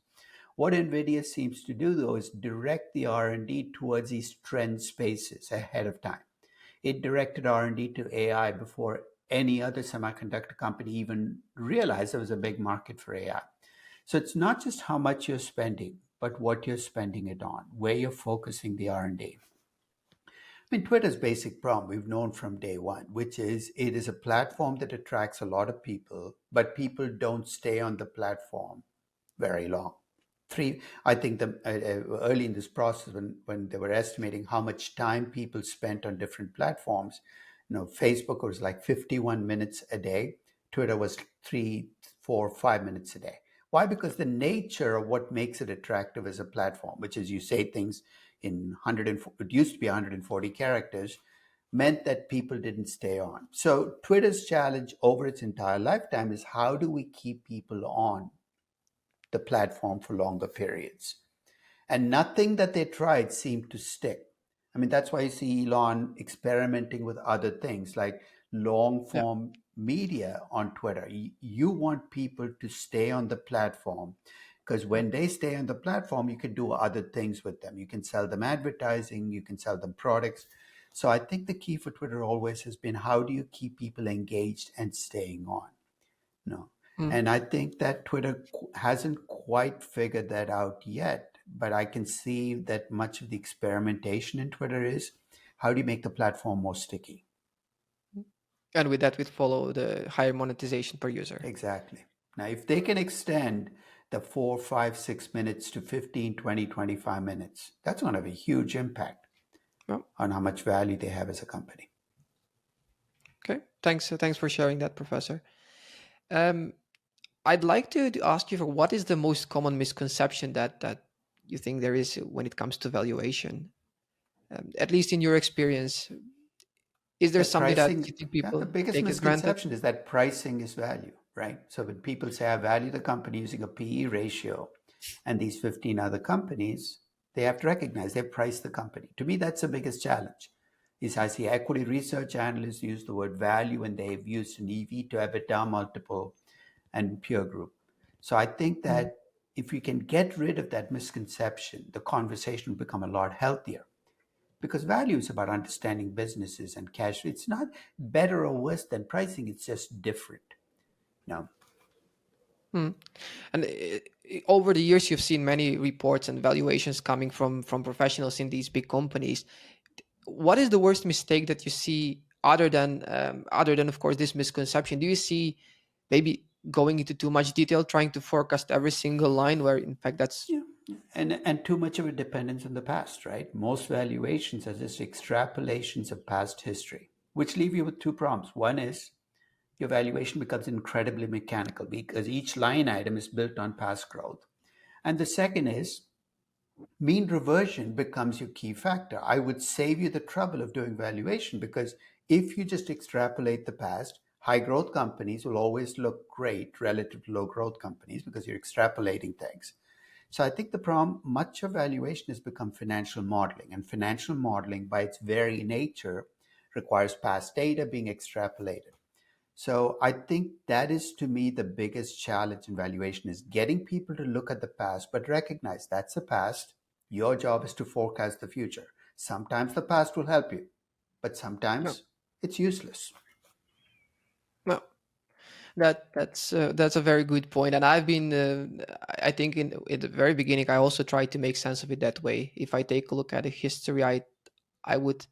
What NVIDIA seems to do, though, is direct the R&D towards these trend spaces ahead of time. It directed R&D to AI before any other semiconductor company even realized there was a big market for AI. So it's not just how much you're spending, but what you're spending it on, where you're focusing the R&D. I mean, Twitter's basic problem we've known from day one, which is it is a platform that attracts a lot of people, but people don't stay on the platform very long. I think early in this process, when they were estimating how much time people spent on different platforms, Facebook was like 51 minutes a day. Twitter was 3, 4, 5 minutes a day. Why? Because the nature of what makes it attractive as a platform, which is you say things in 100 it used to be 140 characters, meant that people didn't stay on. So Twitter's challenge over its entire lifetime is how do we keep people on the platform for longer periods? And nothing that they tried seemed to stick. I mean, that's why you see Elon experimenting with other things like long Yeah. form media on Twitter. You want people to stay on the platform because Yeah. when they stay on the platform, you can do other things with them. You can sell them advertising, you can sell them products. So I think the key for Twitter always has been how do you keep people engaged and staying on? No. Mm. And I think that Twitter hasn't quite figured that out yet. But I can see that much of the experimentation in Twitter is how do you make the platform more sticky? And with that, we follow the higher monetization per user. Exactly. Now, if they can extend the 4, 5, 6 minutes to 15, 20, 25 minutes, that's going to have a huge impact Yeah. on how much value they have as a company. Okay. Thanks for sharing that, Professor. Um, I'd like to ask you for what is the most common misconception that you think there is when it comes to valuation? At least in your experience, is there That something that you pricing, think yeah, the people biggest take as granted? misconception is that pricing is value, right? So when people say I value the company using a PE ratio and these 15 other companies, they have to recognize they've priced the company. To me, that's the biggest challenge. Is I see equity research analysts use the word value and they've used an EV to EBITDA multiple and peer group. So I think Mm. that if we can get rid of that misconception, the conversation will become a lot healthier. because value is about understanding businesses and cash. It's not better or worse than pricing, it's just different. Now, Hmm. And over the years, you've seen many reports and valuations coming from professionals in these big companies. What is the worst mistake that you see, other than of course this misconception? Do you see maybe going into too much detail, trying to forecast every single line, where in fact that's yeah, and too much of a dependence on the past, right? Most valuations are just extrapolations of past history, which leave you with two problems. One is your valuation becomes incredibly mechanical because each line item is built on past growth. And the second is mean reversion becomes your key factor. I would save you the trouble of doing valuation because if you just extrapolate the past, high growth companies will always look great relative to low growth companies because you're extrapolating things. So I think the problem, much of valuation has become financial modeling, and financial modeling by its very nature requires past data being extrapolated. So I think that is to me the biggest challenge in valuation is getting people to look at the past, but recognize that's the past. Your job is to forecast the future. Sometimes the past will help you, but no, sometimes it's useless. no. That's a very good point, and I've been I think in the very beginning I also tried to make sense of it that way. If I take a look at the history, I would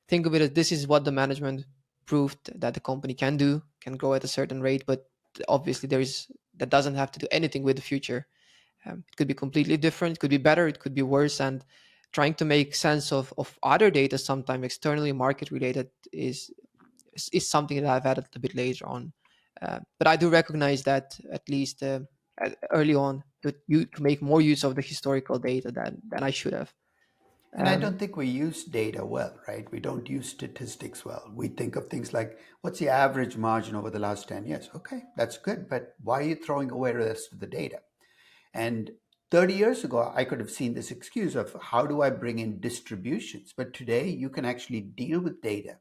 think of it as this is what the management proved that the company can do, can grow at a certain rate, but obviously that doesn't have to do anything with the future. It could be completely different, it could be better, it could be worse, and trying to make sense of other data, sometimes externally market related, is something that I've added a bit later on. But I do recognize that at least early on to make more use of the historical data than I should have. And I Um, don't think we use data well, right? We don't use statistics well. We think of things like what's the average margin over the last 10 years? Okay, that's good, but why are you throwing away the rest of the data? And 30 years ago, I could have seen this excuse of how do I bring in distributions? But today, you can actually deal with data,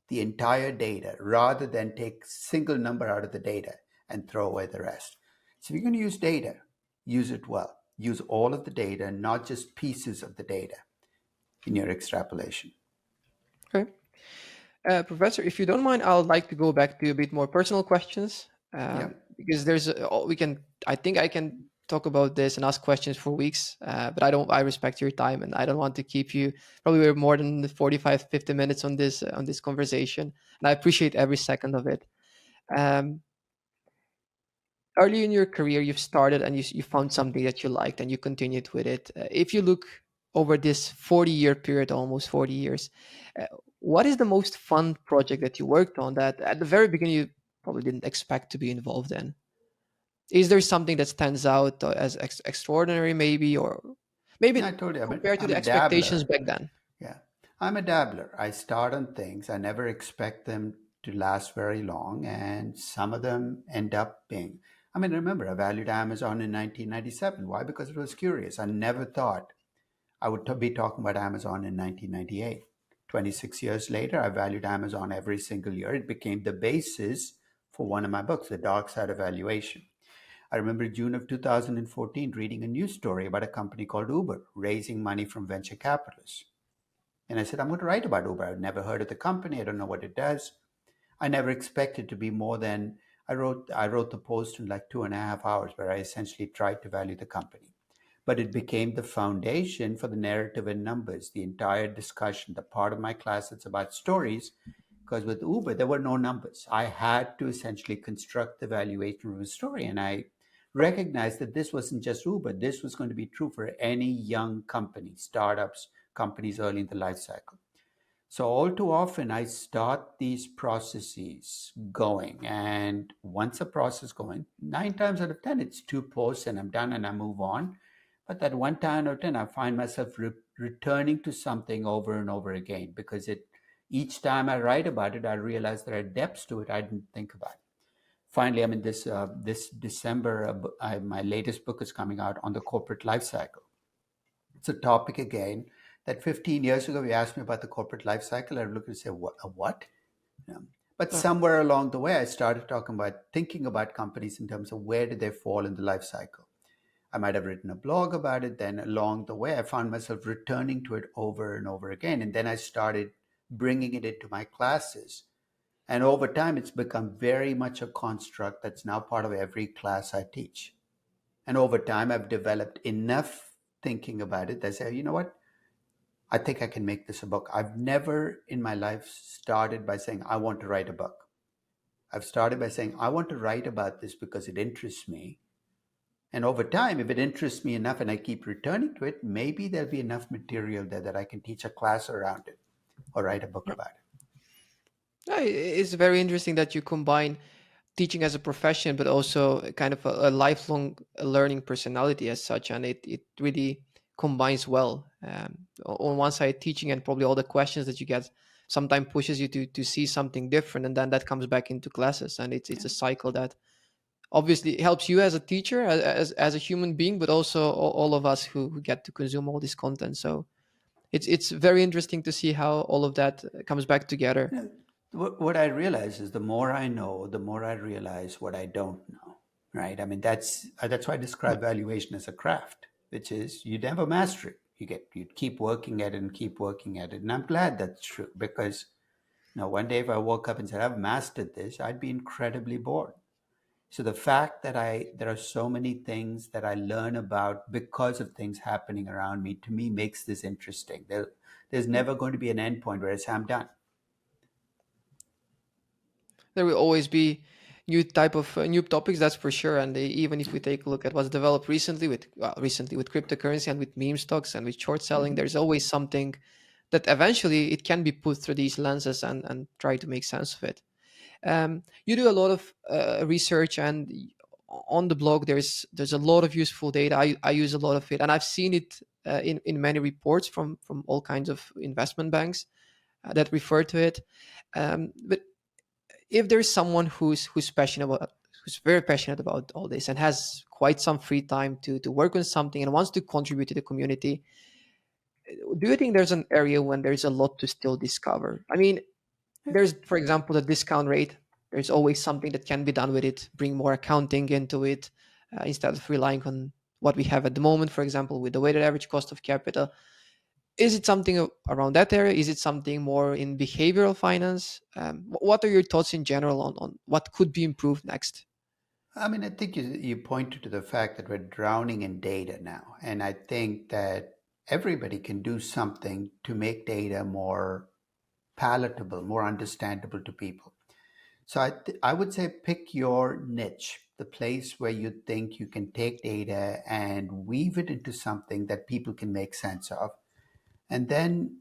the entire data, rather than take single number out of the data and throw away the rest. So if you're going to use data, use it well. Use all of the data, not just pieces of the data in your extrapolation. okay. Professor, if you don't mind, I would like to go back to a bit more personal questions, Yeah. because we can. I think I can talk about this and ask questions for weeks, but I don't. I respect your time, and I don't want to keep you probably more than 45, 50 minutes on this conversation, and I appreciate every second of it. Um, Early in your career, you've started and you found something that you liked and you continued with it. If you look over this 40-year period, almost 40 years, uh, what is the most fun project that you worked on that at the very beginning you probably didn't expect to be involved in? Is there something that stands out as extraordinary, maybe, or Yeah, I maybe told you, compared to I'm the a expectations dabbler. back then? Yeah. I'm a dabbler. I start on things. I never expect them to last very long. And some of them end up being. I mean, remember, I valued Amazon in 1997. Why? Because it was curious. I never thought I would be talking about Amazon in 1998. 26 years later, I valued Amazon every single year. It became the basis for one of my books, The Dark Side of Valuation. I remember June of 2014 reading a news story about a company called Uber raising money from venture capitalists. And I said, I'm going to write about Uber. I've never heard of the company. I don't know what it does. I never expected to be more than I wrote the post in like 2.5 hours where I essentially tried to value the company. But it became the foundation for the narrative and numbers, the entire discussion, the part of my class that's about stories. Because with Uber, there were no numbers. I had to essentially construct the valuation of a story. And I recognized that this wasn't just Uber. This was going to be true for any young company, startups, companies early in the life cycle. So all too often, I start these processes going, and once a process going, 9 times out of 10, it's two posts, and I'm done, and I move on. But that one time out of 10, I find myself returning to something over and over again because it each time I write about it, I realize there are depths to it I didn't think about. Finally, I mean, this December, my latest book is coming out on the corporate life cycle. It's a topic again that 15 years ago, you asked me about the corporate life cycle. I would look and say, what? A what? You know, but Uh, somewhere along the way, I started talking about thinking about companies in terms of where do they fall in the life cycle. I might have written a blog about it. Then along the way, I found myself returning to it over and over again. And then I started bringing it into my classes. And over time, it's become very much a construct that's now part of every class I teach. And over time, I've developed enough thinking about it that I say, you know what? I think I can make this a book. I've never in my life started by saying, I want to write a book. I've started by saying, I want to write about this because it interests me. And over time, if it interests me enough and I keep returning to it, maybe there'll be enough material there that I can teach a class around it or write a book about it. It's very interesting that you combine teaching as a profession, but also a kind of a lifelong learning personality as such, and it really combines well. On one side, teaching and probably all the questions that you get sometimes pushes you to see something different, and then that comes back into classes, and it's Yeah. a cycle that obviously helps you as a teacher, as a human being, but also all of us who get to consume all this content. So it's very interesting to see how all of that comes back together. You know, what I realize is the more I know, the more I realize what I don't know. Right? I mean, that's why I describe valuation as a craft, which is you never master it. You keep working at it and keep working at it, and I'm glad that's true because now one day if I woke up and said I've mastered this, I'd be incredibly bored. So the fact that there are so many things that I learn about because of things happening around me, to me makes this interesting. There's never going to be an end point where I say I'm done. There will always be new topics, that's for sure. And even if we take a look at what's developed recently with cryptocurrency and with meme stocks and with short selling, Mhm. there's always something that eventually it can be put through these lenses and try to make sense of it. You do a lot of research, and on the blog there's a lot of useful data. I use a lot of it, and I've seen it in many reports from all kinds of investment banks that refer to it. But if there's someone who's very passionate about all this and has quite some free time to work on something and wants to contribute to the community, do you think there's an area when there's a lot to still discover? I mean, there's, for example, the discount rate. There's always something that can be done with it, bring more accounting into it, instead of relying on what we have at the moment, for example, with the weighted average cost of capital. Is it something around that area? Is it something more in behavioral finance? What are your thoughts in general on what could be improved next? I mean, I think you pointed to the fact that we're drowning in data now. And I think that everybody can do something to make data more palatable, more understandable to people. So I would say pick your niche, the place where you think you can take data and weave it into something that people can make sense of, and then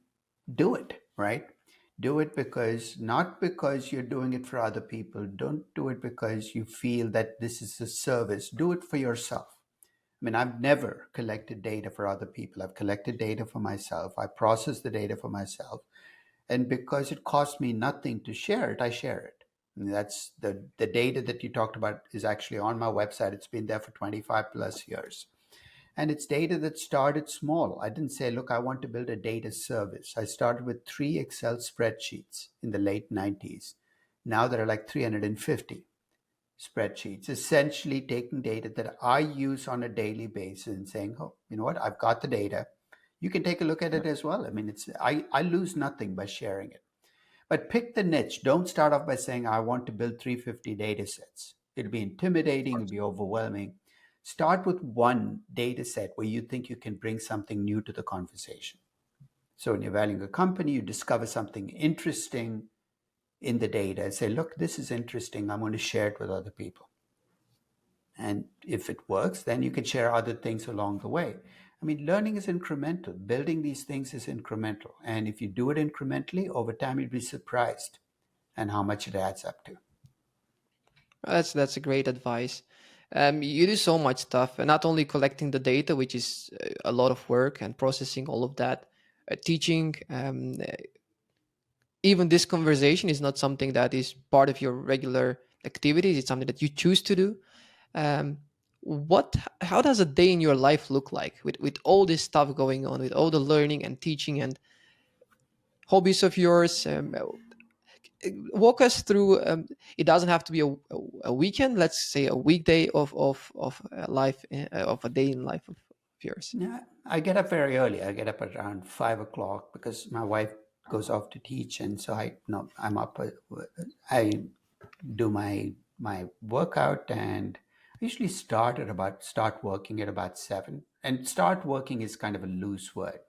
do it, right? Do it because not because you're doing it for other people. Don't do it because you feel that this is a service. Do it for yourself. I mean, I've never collected data for other people. I've collected data for myself. I process the data for myself. And because it costs me nothing to share it, I share it. And that's the data that you talked about is actually on my website. It's been there for 25 plus years. And it's data that started small. I didn't say, look, I want to build a data service. I started with 3 Excel spreadsheets in the late 90s. Now there are like 350 spreadsheets, essentially taking data that I use on a daily basis and saying, oh, you know what, I've got the data. You can take a look at it as well. I mean, I lose nothing by sharing it. But pick the niche. Don't start off by saying, I want to build 350 data sets. It'll be intimidating, it'll be overwhelming. Start with one data set where you think you can bring something new to the conversation. So when you're valuing a company, you discover something interesting in the data. Say, look, this is interesting. I'm going to share it with other people. And if it works, then you can share other things along the way. I mean, learning is incremental. Building these things is incremental. And if you do it incrementally, over time, you'll be surprised and how much it adds up to. That's a great advice. You do so much stuff, and not only collecting the data, which is a lot of work, and processing all of that, teaching. Even this conversation is not something that is part of your regular activities. It's something that you choose to do. Um, what? How does a day in your life look like with all this stuff going on, with all the learning and teaching and hobbies of yours? walk us through. It doesn't have to be a weekend. Let's say a weekday of life of a day in life of yours. Yeah, I get up very early. I get up around 5 o'clock because my wife goes off to teach, and so I no, I'm up. I do my workout, and I usually start working at about 7. And start working is kind of a loose word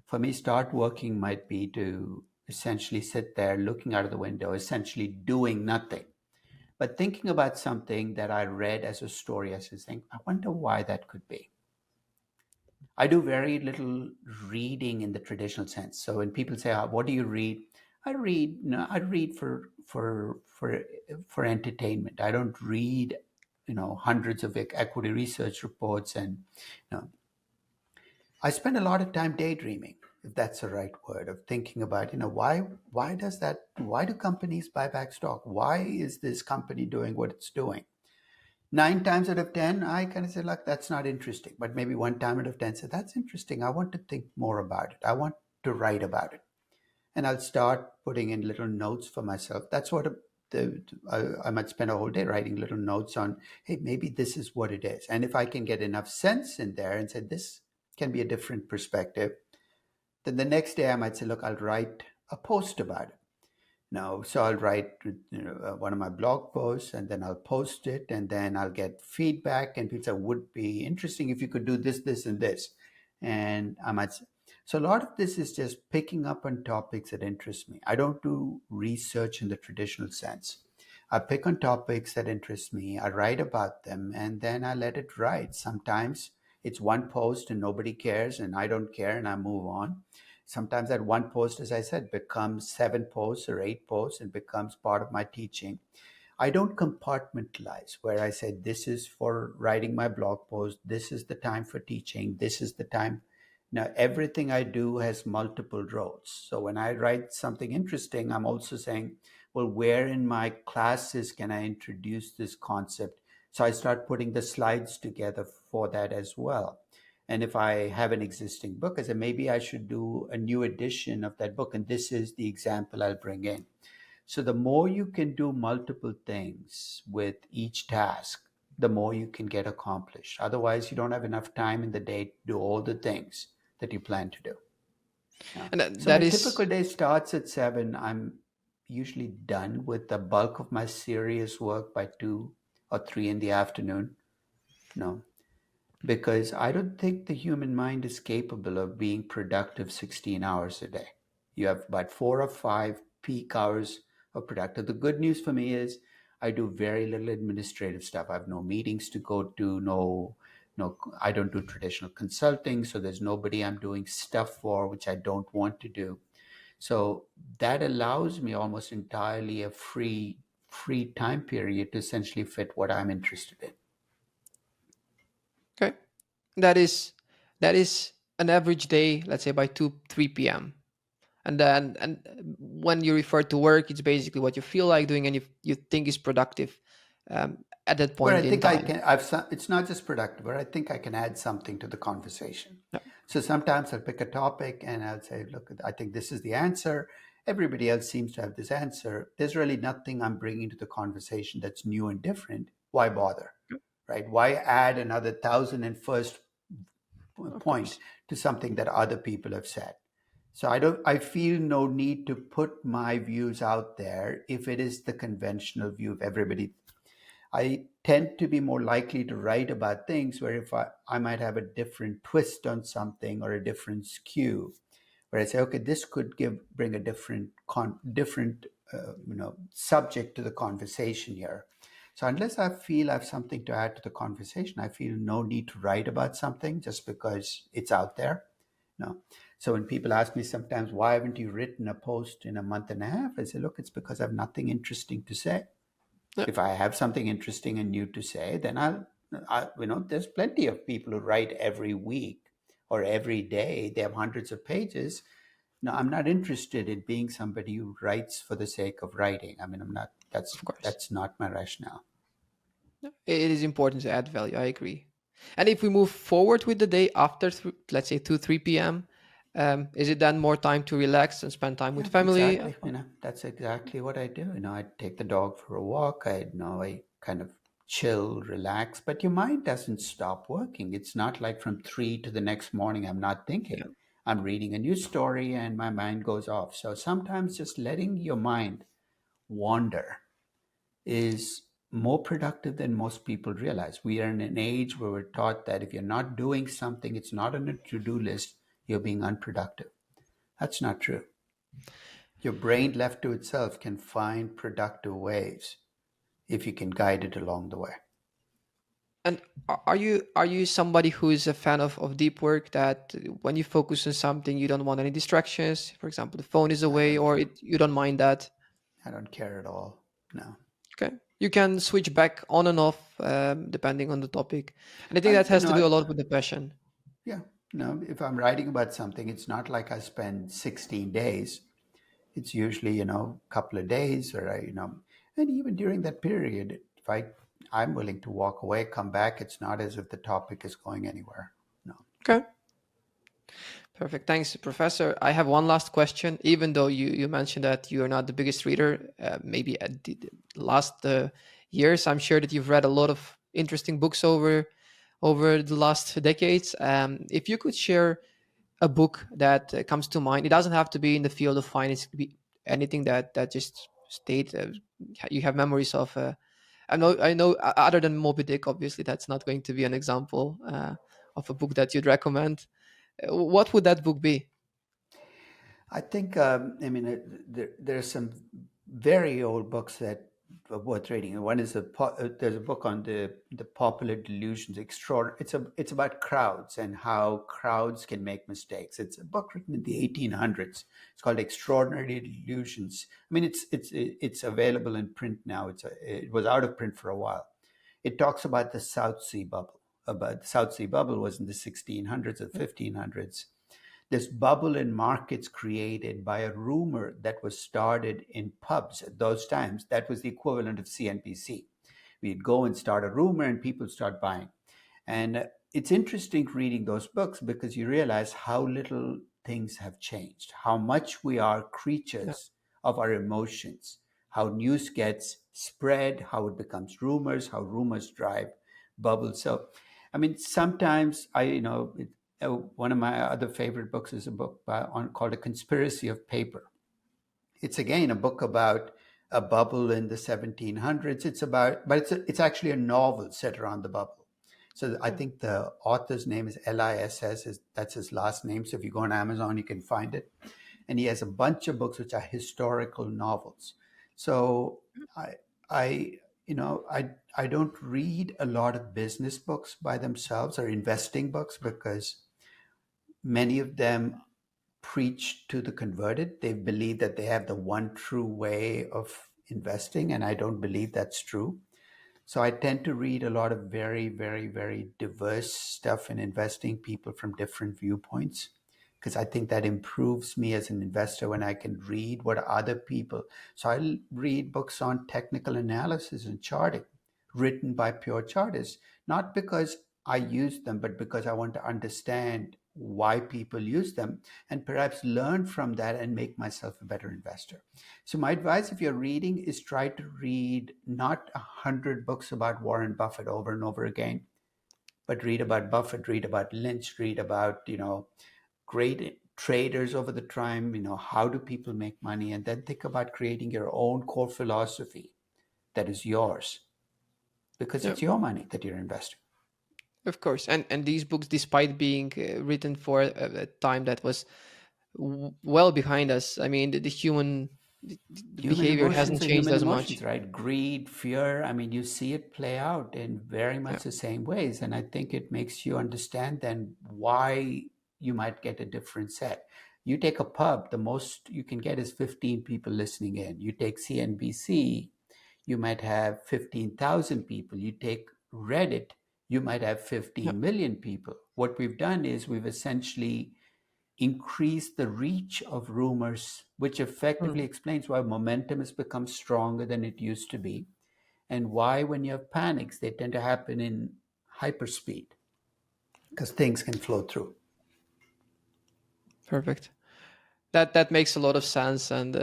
for me. Start working might be to essentially sit there looking out of the window, essentially doing nothing, but thinking about something that I read as a story. As I think, I wonder why that could be. I do very little reading in the traditional sense. So when people say, "What do you read?" I read. No, I read for entertainment. I don't read, hundreds of equity research reports, and I spend a lot of time daydreaming, if that's the right word, of thinking about, why do companies buy back stock? Why is this company doing what it's doing? 9 times out of 10, I kind of say, like, that's not interesting. But maybe one time out of 10, say, that's interesting. I want to think more about it. I want to write about it. And I'll start putting in little notes for myself. That's what I might spend a whole day writing little notes on, hey, maybe this is what it is. And if I can get enough sense in there and say, this can be a different perspective, then the next day I might say, look, I'll write a post about it. No, so I'll write one of my blog posts, and then I'll post it, and then I'll get feedback, and people say, would be interesting if you could do this, this, and this. And I might say, so a lot of this is just picking up on topics that interest me. I don't do research in the traditional sense. I pick on topics that interest me, I write about them, and then I let it ride. Sometimes it's one post and nobody cares, and I don't care, and I move on. Sometimes that one post, as I said, becomes 7 posts or 8 posts and becomes part of my teaching. I don't compartmentalize where I say, this is for writing my blog post, this is the time for teaching, this is the time. Now, everything I do has multiple roles. So when I write something interesting, I'm also saying, well, where in my classes can I introduce this concept? So I start putting the slides together for that as well. And if I have an existing book, I say, maybe I should do a new edition of that book. And this is the example I'll bring in. So the more you can do multiple things with each task, the more you can get accomplished. Otherwise, you don't have enough time in the day to do all the things that you plan to do. Yeah. And So that my is typical day starts at 7. I'm usually done with the bulk of my serious work by 2 or 3 in the afternoon. No, because I don't think the human mind is capable of being productive 16 hours a day. You have about 4 or 5 peak hours of productive. The good news for me is I do very little administrative stuff. I have no meetings to go to, no, I don't do traditional consulting, so there's nobody I'm doing stuff for which I don't want to do. So that allows me almost entirely a free time period to essentially fit what I'm interested in. okay. That is an average day, let's say by 2 3 p.m. And when you refer to work, it's basically what you feel like doing and you think is productive at that Where I point in think I time. can, it's not just productive, but I think I can add something to the conversation. Yeah, So sometimes I'll pick a topic and I'll say, look, I think this is the answer. Everybody else seems to have this answer. There's really nothing I'm bringing to the conversation that's new and different. Why bother? Right? Why add another 1,001st of point course. to something that other people have said? So I feel no need to put my views out there if it is the conventional view of everybody. I tend to be more likely to write about things where if I might have a different twist on something or a different skew, where I say, okay, this could bring a different subject to the conversation here. So unless I feel I have something to add to the conversation, I feel no need to write about something just because it's out there. No. So when people ask me sometimes, why haven't you written a post in a month and a half? I say, look, it's because I have nothing interesting to say. Yeah, If I have something interesting and new to say, then there's plenty of people who write every week or every day. They have hundreds of pages. No, I'm not interested in being somebody who writes for the sake of writing. I mean, I'm not. of course. That's not my rationale. Yeah, it is important to add value. I agree. And if we move forward with the day after, let's say 2 3 p.m., Is it then more time to relax and spend time with Yeah, family? exactly. That's exactly what I do. I take the dog for a walk. I kind of chill, relax, but your mind doesn't stop working. It's not like from 3 to the next morning, I'm not thinking. Yeah. I'm reading a new story and my mind goes off. So sometimes just letting your mind wander is more productive than most people realize. We are in an age where we're taught that if you're not doing something, it's not on a to do list, you're being unproductive. That's not true. Your brain left to itself can find productive ways if you can guide it along the way. And are you somebody who is a fan of deep work, that when you focus on something you don't want any distractions? For example, the phone is I away, don't or care. you don't mind that? I don't care at all. No. Okay. You can switch back on and off depending on the topic. And I think I, that you has know, to do I, a lot with the passion. yeah. No, if I'm writing about something, it's not like I spend 16 days. It's usually, a couple of days and even during that period, if I'm willing to walk away, come back, it's not as if the topic is going anywhere. No. Okay. Perfect. Thanks, Professor. I have one last question. Even though you mentioned that you are not the biggest reader, maybe at the last years, I'm sure that you've read a lot of interesting books over the last decades. If you could share a book that comes to mind, it doesn't have to be in the field of finance. It could be anything that just state you have memories of. I know. Other than Moby Dick, obviously, that's not going to be an example of a book that you'd recommend. What would that book be? I think, there's some very old books that are worth reading. One is there's a book on the popular delusions. It's about crowds and how crowds can make mistakes. It's a book written in the 1800s. It's called Extraordinary Delusions. I mean, it's available in print now. It was out of print for a while. It talks about the South Sea bubble. About the South Sea bubble was in the 1600s or 1500s, this bubble in markets created by a rumor that was started in pubs at those times. That was the equivalent of CNBC. We'd go and start a rumor and people start buying. And it's interesting reading those books because you realize how little things have changed, how much we are Yeah. creatures of our emotions, how news gets spread, how it becomes rumors, how rumors drive bubbles. So, I mean, sometimes one of my other favorite books is a book called A Conspiracy of Paper. It's again a book about a bubble in the 1700s. It's actually a novel set around the bubble. So I Okay. think the author's name is Liss. That's his last name. So if you go on Amazon, you can find it. And he has a bunch of books which are historical novels. So I, I, I don't read a lot of business books by themselves or investing books because many of them preach to the converted. They believe that they have the one true way of investing, and I don't believe that's true. So I tend to read a lot of very, very, very diverse stuff in investing, people from different viewpoints, because I think that improves me as an investor when I can read what other people. So I read books on technical analysis and charting written by pure chartists, not because I use them, but because I want to understand why people use them and perhaps learn from that and make myself a better investor. So my advice if you're reading is try to read not 100 books about Warren Buffett over and over again, but read about Buffett, read about Lynch, read about, great traders over the time, how do people make money, and then think about creating your own core philosophy that is yours because Yeah. it's your money that you're investing. Of course. And these books, despite being written for a time that was well behind us, I mean, the human the Human behavior emotions hasn't are changed human as emotions, much. right? Greed, fear. I mean, you see it play out in very Yeah. much the same ways. And I think it makes you understand then why you might get a different set. You take a pub, the most you can get is 15 people listening in. You take CNBC, you might have 15,000 people. You take Reddit, you might have Yeah. 15 million people. What we've done is we've essentially increase the reach of rumors, which effectively Mm. explains why momentum has become stronger than it used to be, and why, when you have panics, they tend to happen in hyperspeed because things can flow through. Perfect. That makes a lot of sense, and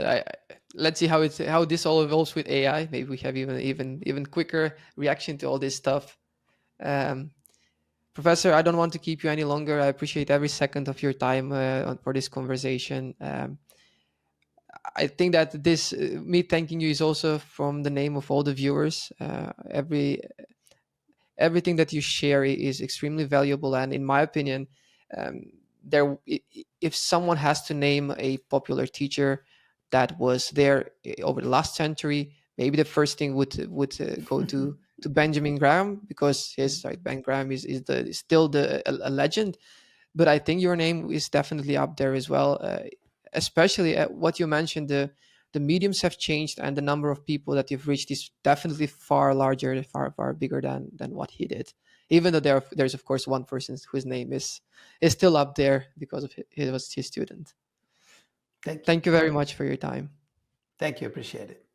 let's see how this all evolves with AI. Maybe we have even quicker reaction to all this stuff. Um, Professor, I don't want to keep you any longer. I appreciate every second of your time for this conversation. I think that this me thanking you is also from the name of all the viewers. Everything that you share is extremely valuable, and in my opinion, um, if someone has to name a popular teacher that was there over the last century, maybe the first thing would go to Benjamin Graham, because his right, Ben Graham is still a legend. But I think your name is definitely up there as well, especially what you mentioned. The mediums have changed, and the number of people that you've reached is definitely far larger, far bigger than what he did. Even though there's of course one person whose name is still up there because of he was his student. Thank you. Thank you very much for your time. Thank you. Appreciate it.